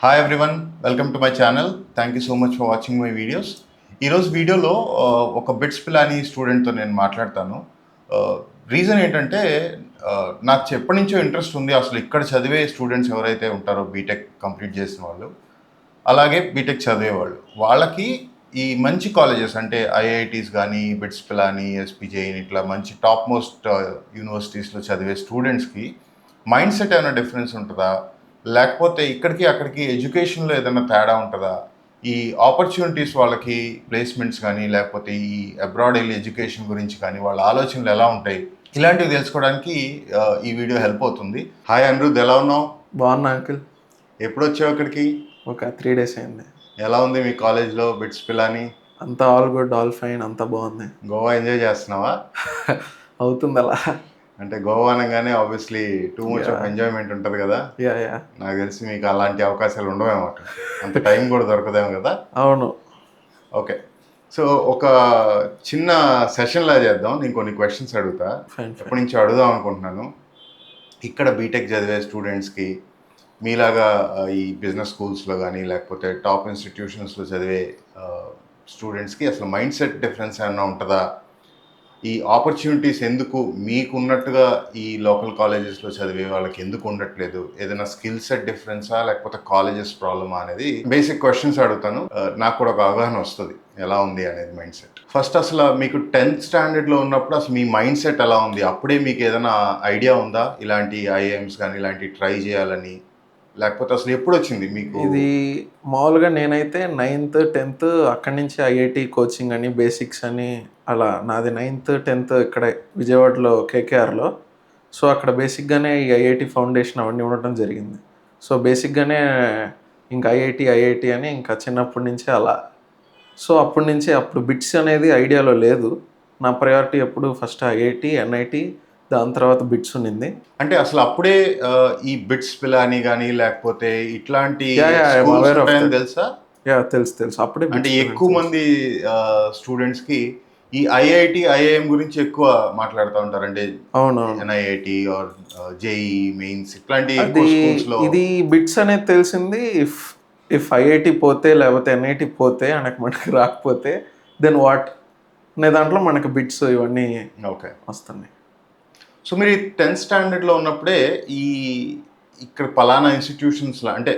Hi everyone, welcome to my channel. Thank you so much for watching my videos. ఈరోజు వీడియోలో ఒక bits Pilani స్టూడెంట్తో నేను మాట్లాడతాను. రీజన్ ఏంటంటే నాకు ఎప్పటి నుంచో ఇంట్రెస్ట్ ఉంది. అసలు ఇక్కడ చదివే స్టూడెంట్స్ ఎవరైతే ఉంటారో బీటెక్ కంప్లీట్ చేసిన వాళ్ళు, అలాగే బీటెక్ చదివేవాళ్ళు, వాళ్ళకి ఈ మంచి కాలేజెస్ అంటే ఐఐటీస్ కానీ, బిట్స్ పిలాని, ఎస్పీజేఈన్ ఇట్లా మంచి టాప్ మోస్ట్ యూనివర్సిటీస్లో చదివే స్టూడెంట్స్కి మైండ్ సెట్ ఏమైనా డిఫరెన్స్ ఉంటుందా, లేకపోతే ఇక్కడికి అక్కడికి ఎడ్యుకేషన్లో ఏదైనా తేడా ఉంటుందా, ఈ ఆపర్చునిటీస్ వాళ్ళకి ప్లేస్మెంట్స్ కానీ లేకపోతే ఈ అబ్రాడ్ వెళ్ళి ఎడ్యుకేషన్ గురించి కానీ వాళ్ళ ఆలోచనలు ఎలా ఉంటాయి, ఇలాంటివి తెలుసుకోవడానికి ఈ వీడియో హెల్ప్ అవుతుంది. హాయ్ అనిరుద్, ఎలా ఉన్నావు? బాగున్నా అంకుల్. ఎప్పుడు వచ్చావు ఇక్కడికి? ఒక 3 days అయింది. ఎలా ఉంది మీ కాలేజ్లో బిట్స్ పిలాని? అంతా ఆల్ గుడ్, ఆల్ ఫైన్, అంతా బాగుంది. గోవా ఎంజాయ్ చేస్తున్నావా? అవుతుంది అలా. అంటే గోవా అనగానే obviously too much of enjoyment ఉంటుంది కదా. యా. నాకు తెలిసి మీకు అలాంటి అవకాశాలు ఉండవేమో, అంత టైం కూడా దొరకదేమో కదా. అవును. ఓకే, సో ఒక చిన్న సెషన్ లా చేద్దాం. నేను కొన్ని క్వశ్చన్స్ అడుగుతా, ఎప్పటి నుంచి అడుగుదాం అనుకుంటున్నాను. ఇక్కడ బీటెక్ చదివే స్టూడెంట్స్కి మీలాగా ఈ బిజినెస్ స్కూల్స్లో కానీ లేకపోతే టాప్ ఇన్స్టిట్యూషన్స్లో చదివే స్టూడెంట్స్కి అసలు మైండ్ సెట్ డిఫరెన్స్ ఏమైనా ఉంటుందా, ఈ ఆపర్చునిటీస్ ఎందుకు మీకున్నట్టుగా ఈ లోకల్ కాలేజెస్లో చదివే వాళ్ళకి ఎందుకు ఉండట్లేదు, ఏదైనా స్కిల్ సెట్ డిఫరెన్సా లేకపోతే కాలేజెస్ ప్రాబ్లమా అనేది బేసిక్ క్వశ్చన్స్ అడుగుతాను. నాకు కూడా ఒక అవగాహన వస్తుంది ఎలా ఉంది అనేది మైండ్ సెట్. ఫస్ట్ అసలు మీకు 10th స్టాండర్డ్లో ఉన్నప్పుడు అసలు మీ మైండ్ సెట్ ఎలా ఉంది? అప్పుడే మీకు ఏదైనా ఐడియా ఉందా ఇలాంటి ఐఐఎమ్స్ కానీ ఇలాంటి ట్రై చేయాలని, లేకపోతే అసలు ఎప్పుడు వచ్చింది మీకు? ఇది మామూలుగా నేనైతే 9th 10th అక్కడి నుంచి ఐఐటి కోచింగ్ అని, బేసిక్స్ అని, అలా నాది 9th 10th ఇక్కడ విజయవాడలో కేకేఆర్లో. సో అక్కడ బేసిక్గానే ఈ ఐఐటి ఫౌండేషన్ అవన్నీ ఉండటం జరిగింది. సో బేసిక్గానే ఇంకా ఐఐటి అని ఇంకా చిన్నప్పటి నుంచే అలా. సో అప్పటి నుంచే అప్పుడు బిట్స్ అనేది ఐడియాలో లేదు. నా ప్రయారిటీ ఎప్పుడు ఫస్ట్ ఐఐటి, ఎన్ఐటి, దాని తర్వాత బిట్స్ ఉండింది. అంటే అసలు అప్పుడే ఈ బిట్స్ పిలాని కానీ లేకపోతే ఇట్లాంటి తెలుసా? యా, తెలుసు. అప్పుడే అంటే ఎక్కువ మంది స్టూడెంట్స్కి ఈ ఐఐటి ఐఐఎం గురించి ఎక్కువ మాట్లాడుతూ ఉంటారు. అంటే అవునవును, ఎన్ఐఐటి ఆర్ జేఈ మెయిన్స్ ఇట్లాంటి ఇది బిట్స్ అనేది తెలిసింది ఇఫ్ ఐఐటి పోతే లేకపోతే ఎన్ఐటి పోతే మనకి రాకపోతే దెన్ వాట్ అనే దాంట్లో మనకి బిట్స్ ఇవన్నీ ఓకే వస్తున్నాయి. సో మీరు 10th స్టాండర్డ్లో ఉన్నప్పుడే ఈ ఇక్కడ పలానా ఇన్స్టిట్యూషన్స్లో అంటే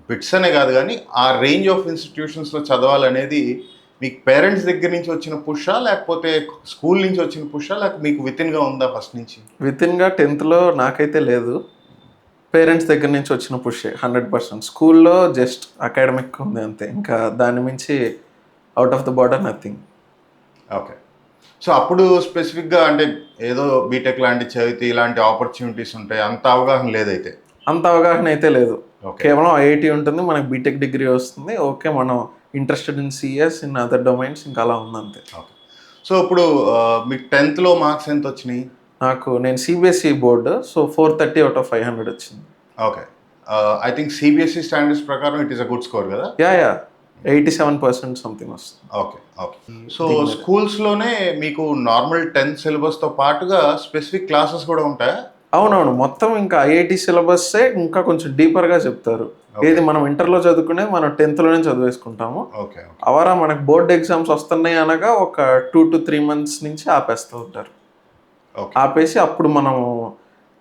బిట్స్ అనే కాదు కానీ ఆ రేంజ్ ఆఫ్ ఇన్స్టిట్యూషన్స్లో చదవాలనేది మీకు పేరెంట్స్ దగ్గర నుంచి వచ్చిన పుషా లేకపోతే స్కూల్ నుంచి వచ్చిన పుషా, లేకపోతే మీకు వితిన్గా ఉందా ఫస్ట్ నుంచి? వితిన్గా 10thలో నాకైతే లేదు, పేరెంట్స్ దగ్గర నుంచి వచ్చిన పుషే 100%. స్కూల్లో జస్ట్ అకాడమిక్ ఉంది అంతే, ఇంకా దాని మించి out of the border nothing. Okay, so అప్పుడు స్పెసిఫిక్గా అంటే ఏదో బీటెక్ లాంటి చదివితే ఇలాంటి ఆపర్చునిటీస్ ఉంటాయి అంత అవగాహన లేదైతే? అంత అవగాహన అయితే లేదు. కేవలం ఐఐటి ఉంటుంది, మనకి బీటెక్ డిగ్రీ వస్తుంది, ఓకే మనం interested in CS in other domains, ఇంకా అలా ఉందంతే. ఓకే, సో ఇప్పుడు మీకు 10thలో మార్క్స్ ఎంత వచ్చినాయి? నేను CBSE board, so 430 out of 500 వచ్చింది. Okay, I think CBSE standards ప్రకారం it is a good score కదా? యా 87% సంథింగ్ వస్తుంది. ఓకే, సో స్కూల్స్లోనే మీకు నార్మల్ 10th సిలబస్తో పాటుగా స్పెసిఫిక్ క్లాసెస్ కూడా ఉంటాయా? అవునవును, మొత్తం ఇంకా ఐఐటి సిలబస్సే ఇంకా కొంచెం డీపర్గా చెప్తారు. ఏది మనం ఇంటర్లో చదువుకునేది మనం 10thలోనే చదివేసుకుంటాము. ఓకే, అవరా మనకు బోర్డ్ ఎగ్జామ్స్ వస్తున్నాయి అనగా ఒక 2 to 3 months నుంచి ఆపేస్తూ ఉంటారు. ఆపేసి అప్పుడు మనం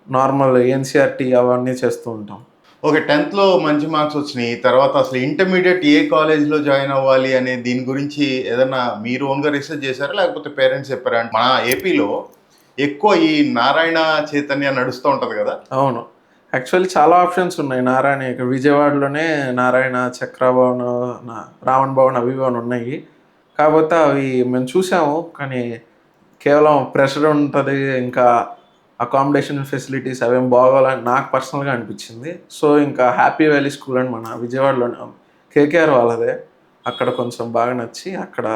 నార్మల్ ఎన్సీఆర్టీ అవన్నీ చేస్తూ ఉంటాం. ఓకే, 10thలో మంచి మార్క్స్ వచ్చినాయి, తర్వాత అసలు ఇంటర్మీడియట్ ఏ కాలేజ్లో జాయిన్ అవ్వాలి అనే దీని గురించి ఏదైనా మీరు ఓన్గా రీసెర్చ్ చేశారా లేకపోతే పేరెంట్స్ చెప్పారా? మన ఏపీలో ఎక్కువ ఈ నారాయణ చైతన్య నడుస్తూ ఉంటుంది కదా. అవును, యాక్చువల్లీ చాలా ఆప్షన్స్ ఉన్నాయి. నారాయణ ఇక్కడ విజయవాడలోనే నారాయణ, చక్రభవన్, రావణ్ భవన్ అవి ఉన్నాయి. కాకపోతే అవి మేము చూసాము, కానీ కేవలం ప్రెషర్ ఉంటుంది, ఇంకా అకామిడేషన్ ఫెసిలిటీస్ అవేం బాగోవాలని నాకు పర్సనల్గా అనిపించింది. సో ఇంకా హ్యాపీ వ్యాలీ స్కూల్ అని మన విజయవాడలోనే కేకేఆర్ వాళ్ళదే, అక్కడ కొంచెం బాగా నచ్చి అక్కడ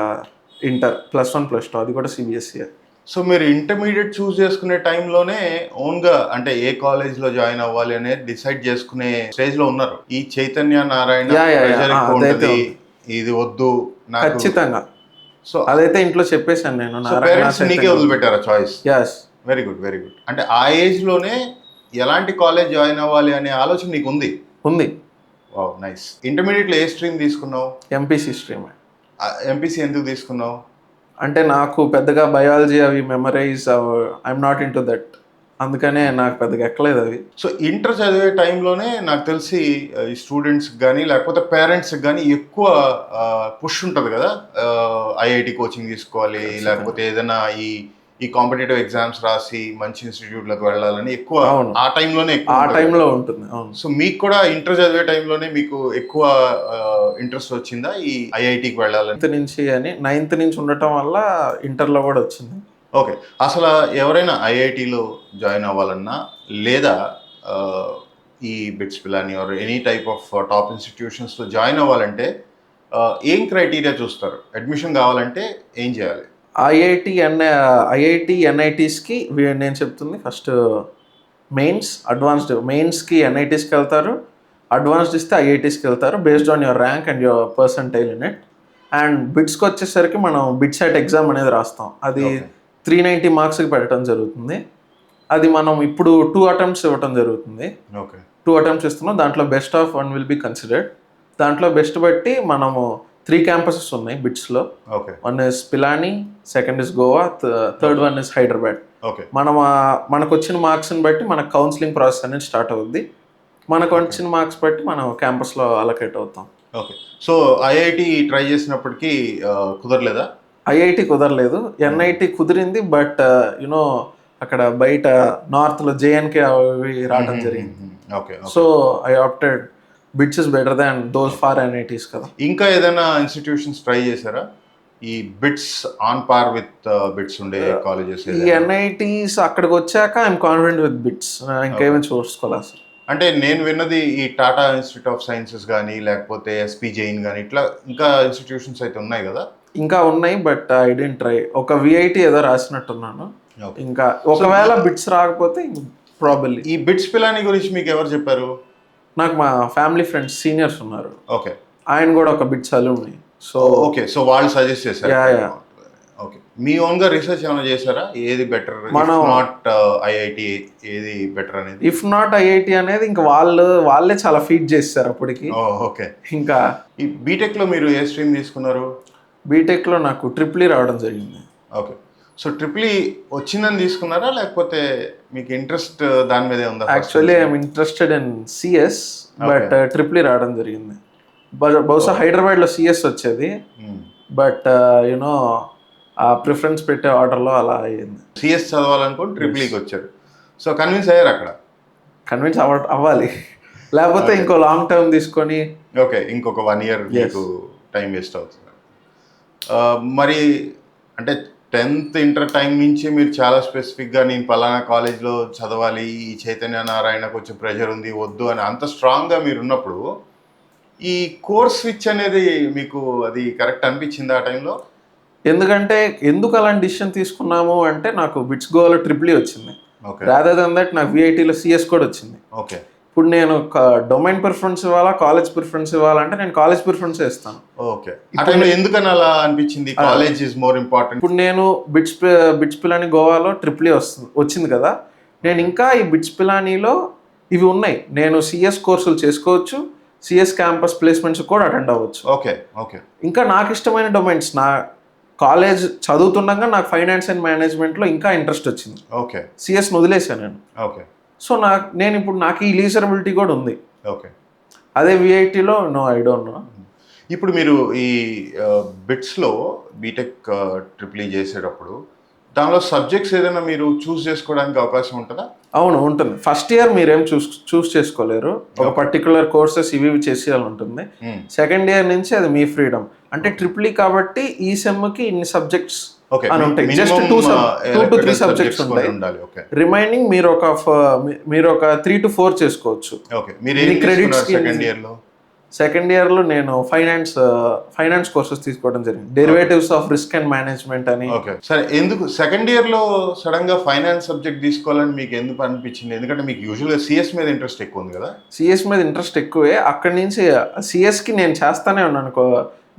ఇంటర్ +1 +2 అది కూడా సిబిఎస్ఈ. సో మీరు ఇంటర్మీడియట్ చూస్ చేసుకునే టైంలోనే ఓన్గా అంటే ఏ కాలేజ్లో జాయిన్ అవ్వాలి అనేది డిసైడ్ చేసుకునే స్టేజ్లో ఉన్నారు. ఈ చైతన్య నారాయణ ఇది వద్దు ఖచ్చితంగా, సో అదైతే ఇంట్లో చెప్పేశాను నేను. నీకే వదిలిపెట్టారా చాయిస్? Yes, very good. అంటే ఆ ఏజ్లోనే ఎలాంటి కాలేజ్ జాయిన్ అవ్వాలి అనే ఆలోచన నీకు ఉంది? Wow, nice. ఇంటర్మీడియట్లో ఏ స్ట్రీమ్ తీసుకున్నావు? MPC stream. ఎంపీసీ ఎందుకు తీసుకున్నావు? అంటే నాకు పెద్దగా బయాలజీ అవి memorise I'm not into that, అందుకనే నాకు పెద్దగా ఎక్కలేదు అవి. సో ఇంటర్ చదివే టైంలోనే నాకు తెలిసి ఈ స్టూడెంట్స్కి కానీ లేకపోతే పేరెంట్స్కి కానీ ఎక్కువ పుష్ ఉంటుంది కదా, ఐఐటి కోచింగ్ తీసుకోవాలి, లేకపోతే ఏదైనా ఈ కాంపిటేటివ్ ఎగ్జామ్స్ రాసి మంచి ఇన్స్టిట్యూట్లకు వెళ్ళాలని ఎక్కువ ఆ టైంలోనే ఆ టైంలో ఉంటుంది. అవును. సో మీకు కూడా ఇంటర్ చదివే టైంలోనే మీకు ఎక్కువ ఇంట్రెస్ట్ వచ్చిందా ఈ ఐఐటికి వెళ్ళాలని? నైన్త్ నుంచి ఉండటం వల్ల ఇంటర్లో కూడా వచ్చింది. ఓకే, అసలు ఎవరైనా ఐఐటిలో జాయిన్ అవ్వాలన్నా లేదా ఈ BITS Pilani or any type of top ఇన్స్టిట్యూషన్స్లో జాయిన్ అవ్వాలంటే ఏం క్రైటీరియా చూస్తారు? అడ్మిషన్ కావాలంటే ఏం చేయాలి? ఐఐటి ఎన్ఐటీస్కి నేను చెప్తుంది ఫస్ట్ మెయిన్స్, అడ్వాన్స్డ్. మెయిన్స్కి ఎన్ఐటీస్కి వెళ్తారు, అడ్వాన్స్డ్ ఇస్తే ఐఐటీస్కి వెళ్తారు based on your rank and your percentile in it. And బిట్స్కి వచ్చేసరికి మనం బిట్సెట్ ఎగ్జామ్ అనేది రాస్తాం. అది 390 మార్క్స్కి పెట్టడం జరుగుతుంది. అది మనం ఇప్పుడు 2 అటెంప్ట్స్ ఇవ్వటం జరుగుతుంది. ఓకే, 2 అటెంప్ట్స్ ఇస్తున్నాం. దాంట్లో best of 1 will be considered. దాంట్లో బెస్ట్ బట్టి మనము 3 క్యాంపసెస్ ఉన్నాయి బిట్స్లో. Okay, 1 is Pilani, 2nd is Goa, 3rd one is Hyderabad. Okay, మనకు వచ్చిన మార్క్స్ని బట్టి మనకు కౌన్సిలింగ్ ప్రాసెస్ అనేది స్టార్ట్ అవుద్ది. మనకు వచ్చిన మార్క్స్ బట్టి మనం క్యాంపస్లో అలొకేట్ అవుతాం. ఓకే. సో ఐఐటి ట్రై చేసినప్పటికీ కుదరలేదా? ఐఐటి కుదరలేదు, ఎన్ఐటి కుదిరింది. బట్ యునో అక్కడ బయట నార్త్లో జేఎన్కే అవి రావడం జరిగింది. Okay, so I opted BITS is better than those for NITs కదా. ఇంకా ఏదైనా ఇన్స్టిట్యూషన్స్ ట్రై చేశారా ఈ BITS on par with BITS ఉండే కాలేజెస్? ఈ ఎన్ఐటీస్ అక్కడికి వచ్చాక ఐఎమ్ కాన్ఫిడెంట్ విత్ బిట్స్, ఇంకేమీ చూసుకోవాలి అసలు. అంటే నేను విన్నది ఈ టాటా ఇన్స్టిట్యూట్ ఆఫ్ సైన్సెస్ కానీ లేకపోతే ఎస్పీ జైన్ కానీ ఇట్లా ఇంకా ఇన్స్టిట్యూషన్స్ అయితే ఉన్నాయి కదా? ఇంకా ఉన్నాయి, బట్ ఐ డెంట్ ట్రై. ఒక విఐటి ఏదో రాసినట్టున్నాను. ఇంకా ఒకవేళ బిట్స్ రాకపోతే ప్రాబబ్లీ. ఈ బిట్స్ పిలాని గురించి మీకు ఎవరు చెప్పారు? నాకు మా ఫ్యామిలీ ఫ్రెండ్స్ సీనియర్స్ ఉన్నారు. ఓకే, ఆయన కూడా ఒక బిట్స్ అలూమ్ని. సో ఓకే, సో వాళ్ళు సజెస్ట్ చేశారు. ఓకే, మీ ఓన్గా రీసెర్చ్ ఏమైనా చేశారా? ఏది బెటర్, నాట్ ఐఐటి ఏది బెటర్ అనేది? ఇఫ్ నాట్ ఐఐటి అనేది ఇంకా వాళ్ళే చాలా ఫీడ్ చేస్తారు అప్పటికి. ఓకే, ఇంకా ఈ బీటెక్లో మీరు ఏ స్ట్రీమ్ తీసుకున్నారు? బీటెక్లో నాకు ట్రిపుల్ రావడం జరిగింది. ఓకే, సో ట్రిపుల్ వచ్చిందని తీసుకున్నారా లేకపోతే మీకు ఇంట్రెస్ట్ దాని మీదే ఉందా? Actually I'm interested in CS, but triple రావడం జరిగింది. బహుశా హైదరాబాద్లో సిఎస్ వచ్చేది, బట్ యునో ఆ ప్రిఫరెన్స్ పెట్టే ఆర్డర్లో అలా అయ్యింది. సిఎస్ చదవాలనుకోండి ట్రిపుల్కి వచ్చారు. సో కన్విన్స్ అయ్యారు అక్కడ? కన్విన్స్ అవ్వాలి, లేకపోతే ఇంకో లాంగ్ టర్మ్ తీసుకొని. ఓకే, ఇంకొక 1 year మీకు టైం వేస్ట్ అవుతుంది. మరి అంటే 10th ఇంటర్ టైం నుంచి మీరు చాలా స్పెసిఫిక్గా నేను పలానా కాలేజ్లో చదవాలి, ఈ చైతన్య నారాయణ కొంచెం ప్రెషర్ ఉంది వద్దు అని అంత స్ట్రాంగ్గా మీరు ఉన్నప్పుడు ఈ కోర్స్ స్విచ్ అనేది మీకు అది కరెక్ట్ అనిపించింది ఆ టైంలో? ఎందుకంటే ఎందుకు అలాంటి డిసిషన్ తీసుకున్నాము అంటే నాకు బిట్స్ గోవాలో ట్రిపుల్ వచ్చింది, రాదర్ దెన్ దట్ నాకు విఐటీలో సిఎస్ కూడా వచ్చింది. ఓకే, ఇప్పుడు నేను డొమైన్ ప్రిఫరెన్స్ ఇవ్వాలా, కాలేజ్ ప్రిఫరెన్స్ ఇవ్వాలంటే నేను కాలేజ్ ప్రిఫరెన్స్ ఇస్తాను. ఓకే, ఎందుకని అలా అనిపించింది? College is more important. ఇప్పుడు నేను బిట్స్ పిలాని గోవాలో ట్రిపుల్ వచ్చింది కదా, నేను ఇంకా ఈ బిట్స్ పిలానీలో ఇవి ఉన్నాయి, నేను సిఎస్ కోర్సులు చేసుకోవచ్చు, సిఎస్ క్యాంపస్ ప్లేస్మెంట్స్ కూడా అటెండ్ అవ్వచ్చు. ఓకే, ఓకే, నేను నాకు ఇష్టమైన డొమైన్స్ నా కాలేజ్ చదువుతుండగా నాకు ఫైనాన్స్ అండ్ మేనేజ్మెంట్లో ఇంకా ఇంట్రెస్ట్ వచ్చింది. ఓకే, సిఎస్ని వదిలేసాను నేను. ఓకే, సో నేను ఇప్పుడు నాకు ఈ లీజరబిలిటీ కూడా ఉంది. ఓకే, అదే విఐటీలో నో, ఐ డోంట్ నో. ఇప్పుడు మీరు ఈ బిట్స్లో బీటెక్ ట్రిపుల్ చేసేటప్పుడు దానిలో సబ్జెక్ట్స్ ఏదైనా మీరు చూస్ చేసుకోవడానికి అవకాశం ఉంటుందా? అవును, ఉంటుంది. ఫస్ట్ ఇయర్ మీరేం చూస్ చేసుకోలేరు, ఒక పర్టికులర్ కోర్సెస్ ఇవి చేసేయాలి ఉంటుంది. సెకండ్ ఇయర్ నుంచి అది మీ ఫ్రీడమ్. అంటే ట్రిపుల్ కాబట్టి ఈ సెమ్కి ఇన్ని సబ్జెక్ట్స్ అని ఉంటాయి, జస్ట్ 2 to 3 సబ్జెక్ట్స్ ఉంటాయి. రిమైనింగ్ మీరు ఒక 3 to 4 చేసుకోవచ్చు. క్రెడిట్స్ సెకండ్ ఇయర్లో నేను ఫైనాన్స్ కోర్సెస్ తీసుకోవడం జరిగింది, derivatives of risk and management అని. ఓకే, సరే, ఎందుకు సెకండ్ ఇయర్లో సడన్ గా ఫైనాన్స్ సబ్జెక్ట్ తీసుకోవాలని మీకు ఎందుకు అనిపించింది? ఎందుకంటే మీకు యూజువల్గా సిఎస్ మీద ఇంట్రెస్ట్ ఎక్కువ ఉంది కదా? సిఎస్ మీద ఇంట్రెస్ట్ ఎక్కువే. అక్కడి నుంచి సిఎస్కి నేను చేస్తానే ఉన్నాను.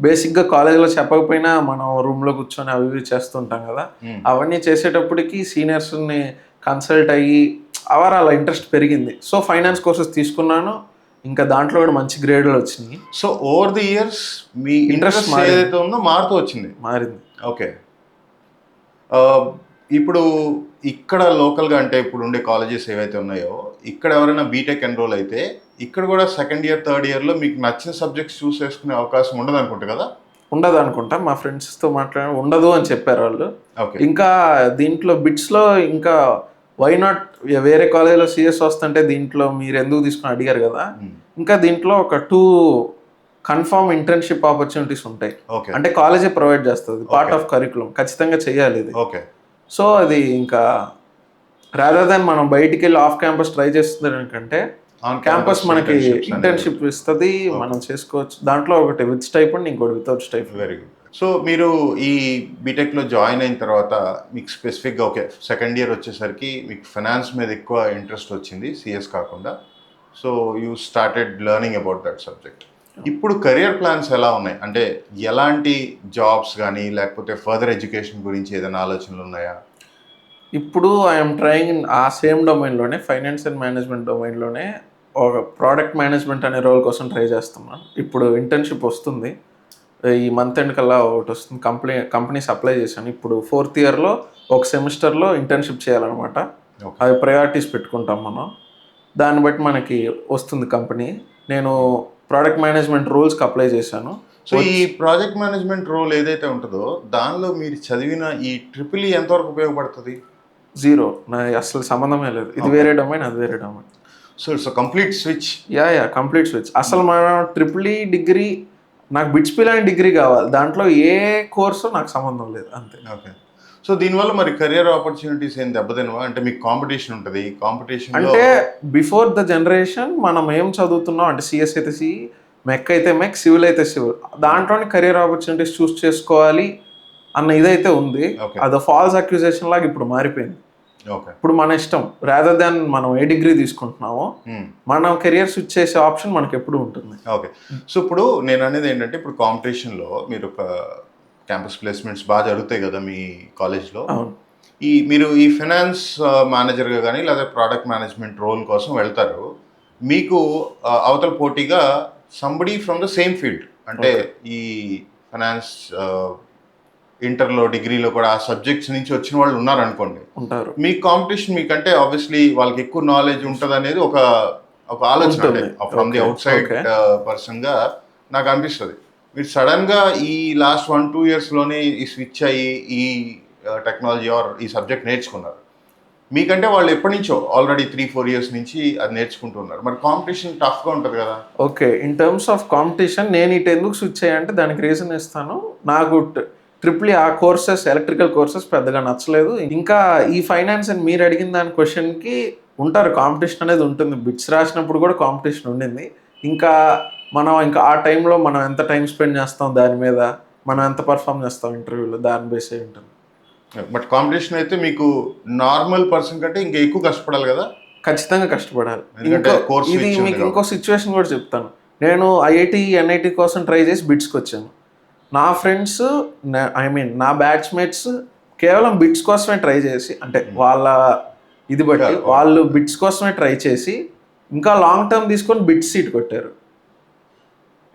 బేసిక్గా కాలేజ్లో చెప్పకపోయినా మనం రూమ్లో కూర్చొని అవి చేస్తుంటాం కదా, అవన్నీ చేసేటప్పటికి సీనియర్స్ని కన్సల్ట్ అయ్యి అలా ఇంట్రెస్ట్ పెరిగింది. సో ఫైనాన్స్ కోర్సెస్ తీసుకున్నాను. ఇంకా దాంట్లో కూడా మంచి గ్రేడ్లు వచ్చినాయి. So over the years me interest ఏదైతే ఉందో మారుతూ వచ్చింది. మారింది. ఓకే. ఇప్పుడు ఇక్కడ లోకల్గా అంటే ఇప్పుడు ఉండే కాలేజెస్ ఏవైతే ఉన్నాయో ఇక్కడ ఎవరైనా బీటెక్ ఎన్రోల్ అయితే ఇక్కడ కూడా సెకండ్ ఇయర్ థర్డ్ ఇయర్లో మీకు నచ్చిన సబ్జెక్ట్స్ చూస్ చేసుకునే అవకాశం ఉండదు అనుకుంటా కదా? ఉండదు అనుకుంటా. మా ఫ్రెండ్స్తో మాట్లాడి ఉండదు అని చెప్పారు వాళ్ళు. ఓకే. ఇంకా దీంట్లో బిట్స్లో ఇంకా వై నాట్ వేరే కాలేజ్లో సిఎస్ వస్తుంటే దీంట్లో మీరు ఎందుకు తీసుకుని అడిగారు కదా. ఇంకా దీంట్లో ఒక 2 కన్ఫర్మ్ ఇంటర్న్షిప్ ఆపర్చునిటీస్ ఉంటాయి. ఓకే. అంటే కాలేజే ప్రొవైడ్ చేస్తుంది, పార్ట్ ఆఫ్ కరికులం, ఖచ్చితంగా చేయాలి ఇది. ఓకే. సో అది ఇంకా రాదర్ దాన్ మనం బయటికి వెళ్ళి ఆఫ్ క్యాంపస్ ట్రై చేస్తుందంటే క్యాంపస్ మనకి ఇంటర్న్షిప్ ఇస్తుంది, మనం చేసుకోవచ్చు. దాంట్లో ఒకటి విత్ స్టైఫండ్, ఇంకోటి without stipend. Very good. So మీరు ఈ బీటెక్లో జాయిన్ అయిన తర్వాత మీకు స్పెసిఫిక్గా ఓకే సెకండ్ ఇయర్ వచ్చేసరికి మీకు ఫైనాన్స్ మీద ఎక్కువ ఇంట్రెస్ట్ వచ్చింది సిఎస్ కాకుండా. So you started learning about that subject. ఇప్పుడు కెరియర్ ప్లాన్స్ ఎలా ఉన్నాయి? అంటే ఎలాంటి జాబ్స్ కానీ లేకపోతే ఫర్దర్ ఎడ్యుకేషన్ గురించి ఏదైనా ఆలోచనలు ఉన్నాయా? ఇప్పుడు ఐఎమ్ ట్రయింగ్ ఆ సేమ్ డొమైన్లోనే, ఫైనాన్స్ అండ్ మేనేజ్మెంట్ డొమైన్లోనే ఒక ప్రోడక్ట్ మేనేజ్మెంట్ అనే రోల్ కోసం ట్రై చేస్తున్నాను. ఇప్పుడు ఇంటర్న్షిప్ వస్తుంది, ఈ మంత్ ఎండ్ కల్లా ఒకటి వస్తుంది. కంపెనీస్ అప్లై చేశాను. ఇప్పుడు 4th ఇయర్లో ఒక సెమిస్టర్లో ఇంటర్న్షిప్ చేయాలన్నమాట. అవి ప్రయారిటీస్ పెట్టుకుంటాం మనం, దాన్ని బట్టి మనకి వస్తుంది కంపెనీ. నేను ప్రోడక్ట్ మేనేజ్మెంట్ రోల్స్కి అప్లై చేశాను. సో ఈ ప్రాజెక్ట్ మేనేజ్మెంట్ రోల్ ఏదైతే ఉంటుందో దానిలో మీరు చదివిన ఈ ట్రిపుల్ ఎంతవరకు ఉపయోగపడుతుంది? 0. అసలు సంబంధమే లేదు. ఇది వేరే డొమైన్, అది వేరే domain. So it's complete switch. Yeah complete switch. అసలు మనం ట్రిపుల్ డిగ్రీ, నాకు బిట్స్ పిల్ అనే డిగ్రీ కావాలి, దాంట్లో ఏ కోర్సు నాకు సంబంధం లేదు, అంతే. ఓకే. సో దీనివల్ల మరి కెరియర్ ఆపర్చునిటీస్ ఏం దెబ్బతినవా? అంటే మీకు కాంపిటీషన్ ఉంటుంది, కాంపిటీషన్ అంటే బిఫోర్ ద జనరేషన్ మనం ఏం చదువుతున్నాం అంటే సిఎస్ అయితే సి, మెక్ అయితే మెక్, సివిల్ అయితే సివిల్, దాంట్లోనే కెరియర్ ఆపర్చునిటీస్ చూస్ చేసుకోవాలి అన్న ఇదైతే ఉంది. అది ఫాల్స్ అక్యూజేషన్ లాగా ఇప్పుడు మారిపోయింది. ఇప్పుడు మన ఇష్టం, రాదర్ దాన్ మనం ఏ డిగ్రీ తీసుకుంటున్నామో మనం కెరియర్ స్విచ్ చేసే ఆప్షన్ మనకి ఎప్పుడు ఉంటుంది. ఓకే. సో ఇప్పుడు నేను అనేది ఏంటంటే ఇప్పుడు కాంపిటీషన్లో మీరు ఒక క్యాంపస్ ప్లేస్మెంట్స్ బాగా జరుగుతాయి కదా మీ కాలేజ్లో. మీరు ఈ ఫైనాన్స్ మేనేజర్గా కానీ లేదా ప్రోడక్ట్ మేనేజ్మెంట్ రోల్ కోసం వెళ్తారు. మీకు అవతల పోటీగా somebody from the same field, అంటే ఈ ఫైనాన్స్ ఇంటర్లో డిగ్రీలో కూడా ఆ సబ్జెక్ట్స్ నుంచి వచ్చిన వాళ్ళు ఉన్నారనుకోండి, ఉంటారు. మీ కాంపిటీషన్ మీకంటే ఆబ్వియస్లీ వాళ్ళకి ఎక్కువ నాలెడ్జ్ ఉంటుంది అనేది ఒక ఆలోచన ఫ్రమ్ ది అవుట్ సైడ్ పర్సన్గా నాకు అనిపిస్తుంది. మీరు సడన్గా ఈ లాస్ట్ 1-2 ఇయర్స్లోనే ఈ స్విచ్ అయ్యి ఈ టెక్నాలజీ ఆర్ ఈ సబ్జెక్ట్ నేర్చుకున్నారు. మీకంటే వాళ్ళు ఎప్పటి నుంచో ఆల్రెడీ 3-4 ఇయర్స్ నుంచి అది నేర్చుకుంటున్నారు. మరి కాంపిటీషన్ టఫ్గా ఉంటుంది కదా? Okay, in terms of competition నేను ఇటు ఎందుకు స్విచ్ అయ్యంటే దానికి రీజన్ ఇస్తాను. నాకు ట్రిపుల్ ఆ కోర్సెస్, ఎలక్ట్రికల్ కోర్సెస్ పెద్దగా నచ్చలేదు. ఇంకా ఈ ఫైనాన్స్ అని మీరు అడిగిన దాని క్వశ్చన్కి ఉంటారు, కాంపిటీషన్ అనేది ఉంటుంది. బిట్స్ రాసినప్పుడు కూడా కాంపిటీషన్ ఉండింది. ఇంకా ఆ టైంలో మనం ఎంత టైం స్పెండ్ చేస్తాం దాని మీద, మనం ఎంత పర్ఫామ్ చేస్తాం ఇంటర్వ్యూలో, దాని బేస్ అయి ఉంటుంది. బట్ కాంపిటీషన్ అయితే మీకు నార్మల్ పర్సన్ కంటే ఇంకా ఎక్కువ కష్టపడాలి కదా? ఖచ్చితంగా కష్టపడాలి. ఇది మీకు ఇంకో సిచ్యువేషన్ కూడా చెప్తాను. నేను ఐఐటి ఎన్ఐటి కోసం ట్రై చేసి బిట్స్కి వచ్చాను. నా ఫ్రెండ్స్ నా బ్యాచ్మేట్స్ కేవలం బిట్స్ కోసమే ట్రై చేసి, అంటే వాళ్ళ ఇది బట్టి వాళ్ళు బిట్స్ కోసమే ట్రై చేసి ఇంకా లాంగ్ టర్మ్ తీసుకొని బిట్స్ సీట్ కొట్టారు.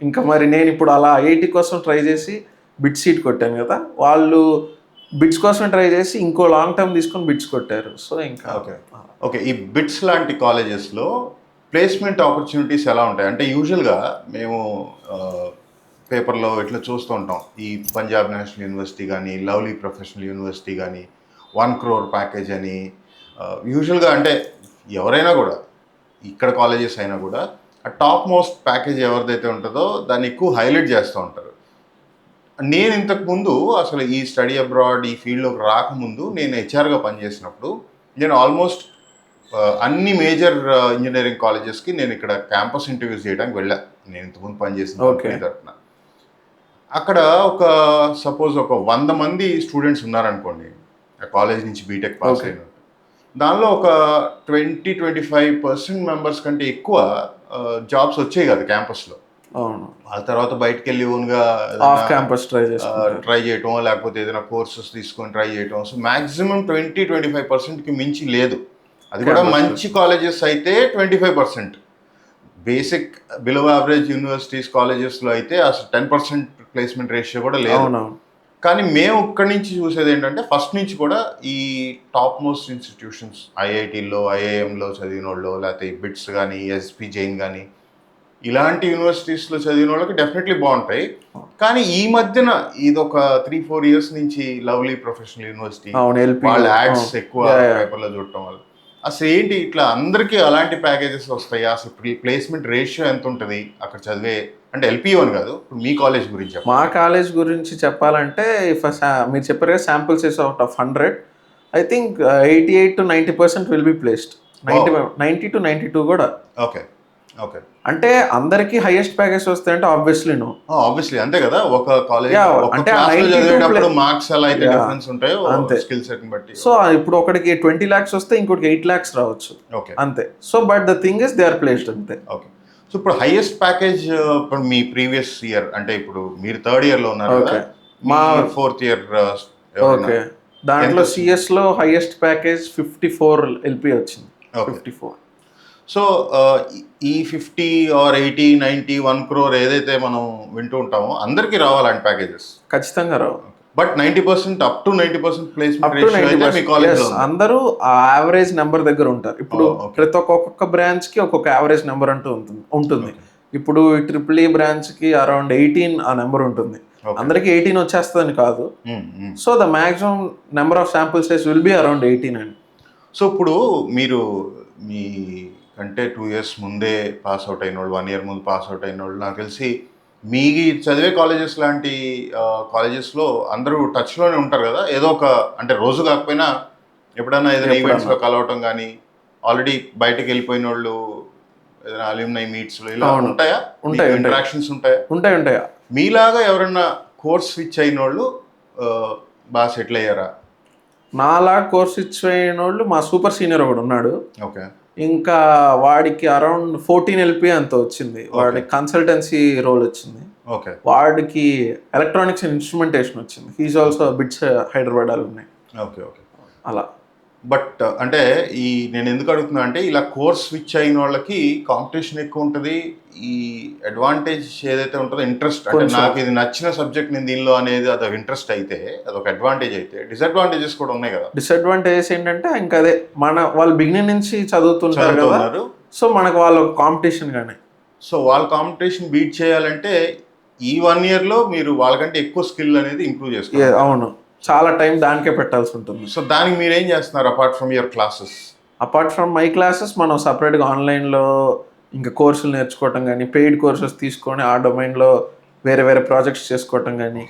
ఇంకా మరి నేను ఇప్పుడు అలా ఐఐటి కోసం ట్రై చేసి బిట్స్ సీట్ కొట్టాను కదా, వాళ్ళు బిట్స్ కోసమే ట్రై చేసి ఇంకో లాంగ్ టర్మ్ తీసుకొని బిట్స్ కొట్టారు. సో ఇంకా ఓకే. ఈ బిట్స్ లాంటి కాలేజెస్లో ప్లేస్మెంట్ ఆపర్చునిటీస్ ఎలా ఉంటాయి? అంటే యూజువల్గా మేము పేపర్లో ఇట్లా చూస్తూ ఉంటాం, ఈ పంజాబ్ నేషనల్ యూనివర్సిటీ కానీ, లవ్లీ ప్రొఫెషనల్ యూనివర్సిటీ కానీ 1 crore ప్యాకేజ్ అని, యూజువల్గా అంటే ఎవరైనా కూడా ఇక్కడ కాలేజెస్ అయినా కూడా ఆ టాప్ మోస్ట్ ప్యాకేజ్ ఎవరిదైతే ఉంటుందో దాన్ని ఎక్కువ హైలైట్ చేస్తూ ఉంటారు. నేను ఇంతకుముందు అసలు ఈ స్టడీ అబ్రాడ్ ఈ ఫీల్డ్లోకి రాకముందు నేను హెచ్ఆర్గా పనిచేసినప్పుడు నేను ఆల్మోస్ట్ అన్ని మేజర్ ఇంజనీరింగ్ కాలేజెస్కి నేను ఇక్కడ క్యాంపస్ ఇంటర్వ్యూస్ చేయడానికి వెళ్ళాను. నేను ఇంతకుముందు పనిచేసిన కంపెనీ తరఫున. అక్కడ సపోజ్ ఒక 100 మంది స్టూడెంట్స్ ఉన్నారనుకోండి, ఆ కాలేజ్ నుంచి బీటెక్ పాస్ అయిన దానిలో ఒక 20-25% మెంబర్స్ కంటే ఎక్కువ జాబ్స్ వచ్చాయి కదా క్యాంపస్లో. ఆ తర్వాత బయటకు వెళ్ళి ఓన్గా క్యాంపస్ ట్రై చేయటం, లేకపోతే ఏదైనా కోర్సెస్ తీసుకొని ట్రై చేయటం. సో మ్యాక్సిమం 20-25%కి మించి లేదు. అది కూడా మంచి కాలేజెస్ అయితే 25%. బేసిక్ బిలో యావరేజ్ యూనివర్సిటీస్ కాలేజెస్లో అయితే అసలు 10% ప్లేస్మెంట్ రేషియో కూడా లేదు. అవునవును. కానీ మేము ఇక్కడి నుంచి చూసేది ఏంటంటే ఫస్ట్ నుంచి కూడా ఈ టాప్ మోస్ట్ ఇన్స్టిట్యూషన్స్ ఐఐటీల్లో ఐఐఎంలో చదివిన వాళ్ళు, లేకపోతే ఈ బిట్స్ కానీ ఎస్పి జైన్ కానీ ఇలాంటి యూనివర్సిటీస్లో చదివిన వాళ్ళకి డెఫినెట్లీ బాగుంటాయి. కానీ ఈ మధ్యన ఇది ఒక 3-4 ఇయర్స్ నుంచి లవ్లీ ప్రొఫెషనల్ యూనివర్సిటీ వాళ్ళ యాడ్స్ ఎక్కువ పేపర్లో చూడటం వల్ల అసలు ఏంటి ఇట్లా అందరికీ అలాంటి ప్యాకేజెస్ వస్తాయి? అసలు ప్లేస్మెంట్ రేషియో ఎంత ఉంటుంది అక్కడ చదివే, అంటే ఎల్పిఓ అని కాదు, ఇప్పుడు మీ కాలేజ్ గురించి చెప్పండి. మా కాలేజ్ గురించి చెప్పాలంటే మీరు చెప్పారు కదా, sample size out of 100 I think 88 to 90% will be placed. 90 to 92 కూడా. Okay okay. అంటే అందరికి హైయెస్ట్ ప్యాకేజ్ వస్తాయంటే ఆబ్వియస్లీ అంతే కదా. ఒక కాలేజ్ అంటే చదివేటప్పుడు మార్క్స్ ఎలా అయితే డిఫరెన్స్ ఉంటాయో అంతే, స్కిల్ సెట్ బట్టి. సో ఇప్పుడు ఒకటికి 20 lakhs వస్తే ఇంకోటికి 8 lakhs రావచ్చు. ఓకే అంతే. So but the thing is they are placed అంతే. ఓకే. సో ఇప్పుడు హైయెస్ట్ ప్యాకేజ్ ఇప్పుడు మీ ప్రీవియస్ ఇయర్, అంటే ఇప్పుడు మీరు 3rd year లో ఉన్నారు కదా, మా 4th year. ఓకే. దాంట్లో సిఎస్ లో హైయెస్ట్ ప్యాకేజ్ 54 ఎల్పి వచ్చింది. 54. సో ఈ 50 or 80, 90, 1 crore ఏదైతే మనం వింటూ ఉంటామో అందరికీ రావాలంటే ప్యాకేజెస్ ఖచ్చితంగా రావు. But 90% up to 90% placement ratio అయితే మీ కాలేజ్ అందరూ ఆ యావరేజ్ నెంబర్ దగ్గర ఉంటారు. ఇప్పుడు ప్రతి ఒక్కొక్క బ్రాంచ్ కి ఒక్కొక్క యావరేజ్ నెంబర్ అంటూ ఉంటుంది. ఇప్పుడు ట్రిపుల్ ఈ బ్రాంచ్ కి అరౌండ్ 18 ఆ నెంబర్ ఉంటుంది. అందరికి 18 వచ్చేస్తుందని కాదు. So the maximum number of sample size will be around 18 అండి. సో ఇప్పుడు మీరు మీ అంటే 2 years ముందే పాస్ అవుట్ అయిన వాళ్ళు, 1 year ముందు పాస్ అవుట్ అయిన వాళ్ళు, నాకు తెలిసి మీ చదివే కాలేజెస్ లాంటి కాలేజెస్లో అందరూ టచ్లోనే ఉంటారు కదా. ఏదో ఒక అంటే రోజు కాకపోయినా ఎప్పుడైనా ఏదైనా ఈవెంట్స్లో కలవటం కానీ, ఆల్రెడీ బయటకు వెళ్ళిపోయిన వాళ్ళు ఏదైనా అల్యూమినై మీట్స్లో ఇలా ఉంటాయా? ఇంటరాక్షన్స్ ఉంటాయా? మీలాగా ఎవరన్నా కోర్స్ స్విచ్ అయిన వాళ్ళు బాగా సెటిల్ అయ్యారా? నాలా కోర్స్ స్విచ్ అయిన వాళ్ళు మా సూపర్ సీనియర్ ఒకడు ఉన్నాడు. ఓకే. ఇంకా వాడికి అరౌండ్ 14 ఎల్పి అంత వచ్చింది. వాడికి కన్సల్టెన్సీ రోల్ వచ్చింది. ఓకే. వాడికి ఎలక్ట్రానిక్స్ అండ్ ఇన్స్ట్రుమెంటేషన్ వచ్చింది. హీస్ ఆల్సో బిట్స్ హైదరాబాద్ ఉన్నాయి. Okay okay. అలా. బట్ అంటే నేను ఎందుకు అడుగుతున్నా అంటే ఇలా కోర్స్ స్విచ్ అయిన వాళ్ళకి కాంపిటీషన్ ఎక్కువ ఉంటుంది. ఈ అడ్వాంటేజ్ ఏదైతే ఉంటుందో ఇంట్రెస్ట్, అంటే నాకు ఇది నచ్చిన సబ్జెక్ట్ నేను దీనిలో అనేది అదొక ఇంట్రెస్ట్ అయితే, అదొక అడ్వాంటేజ్ అయితే, డిసడ్వాంటేజెస్ కూడా ఉన్నాయి కదా. డిసడ్వాంటేజెస్ ఏంటంటే ఇంకా అదే, వాళ్ళు బిగినింగ్ నుంచి చదువుతుంటారు కదా, సో మనకు వాళ్ళ కాంపిటీషన్ గానే. సో వాళ్ళ కాంపిటీషన్ బీట్ చేయాలంటే ఈ 1 yearలో మీరు వాళ్ళకంటే ఎక్కువ స్కిల్ అనేది ఇంప్రూవ్ చేసుకోవాలి. అవును, చాలా టైం దానికే పెట్టాల్సి ఉంటుంది. సో దానికి మీరు ఏం చేస్తున్నారు apart from your classes? Apart from my classes మనం సపరేట్గా ఆన్లైన్లో ఇంకా కోర్సులు నేర్చుకోవటం కానీ, పెయిడ్ కోర్సెస్ తీసుకొని ఆ డొమైన్లో వేరే వేరే ప్రాజెక్ట్స్ చేసుకోవటం కానీ,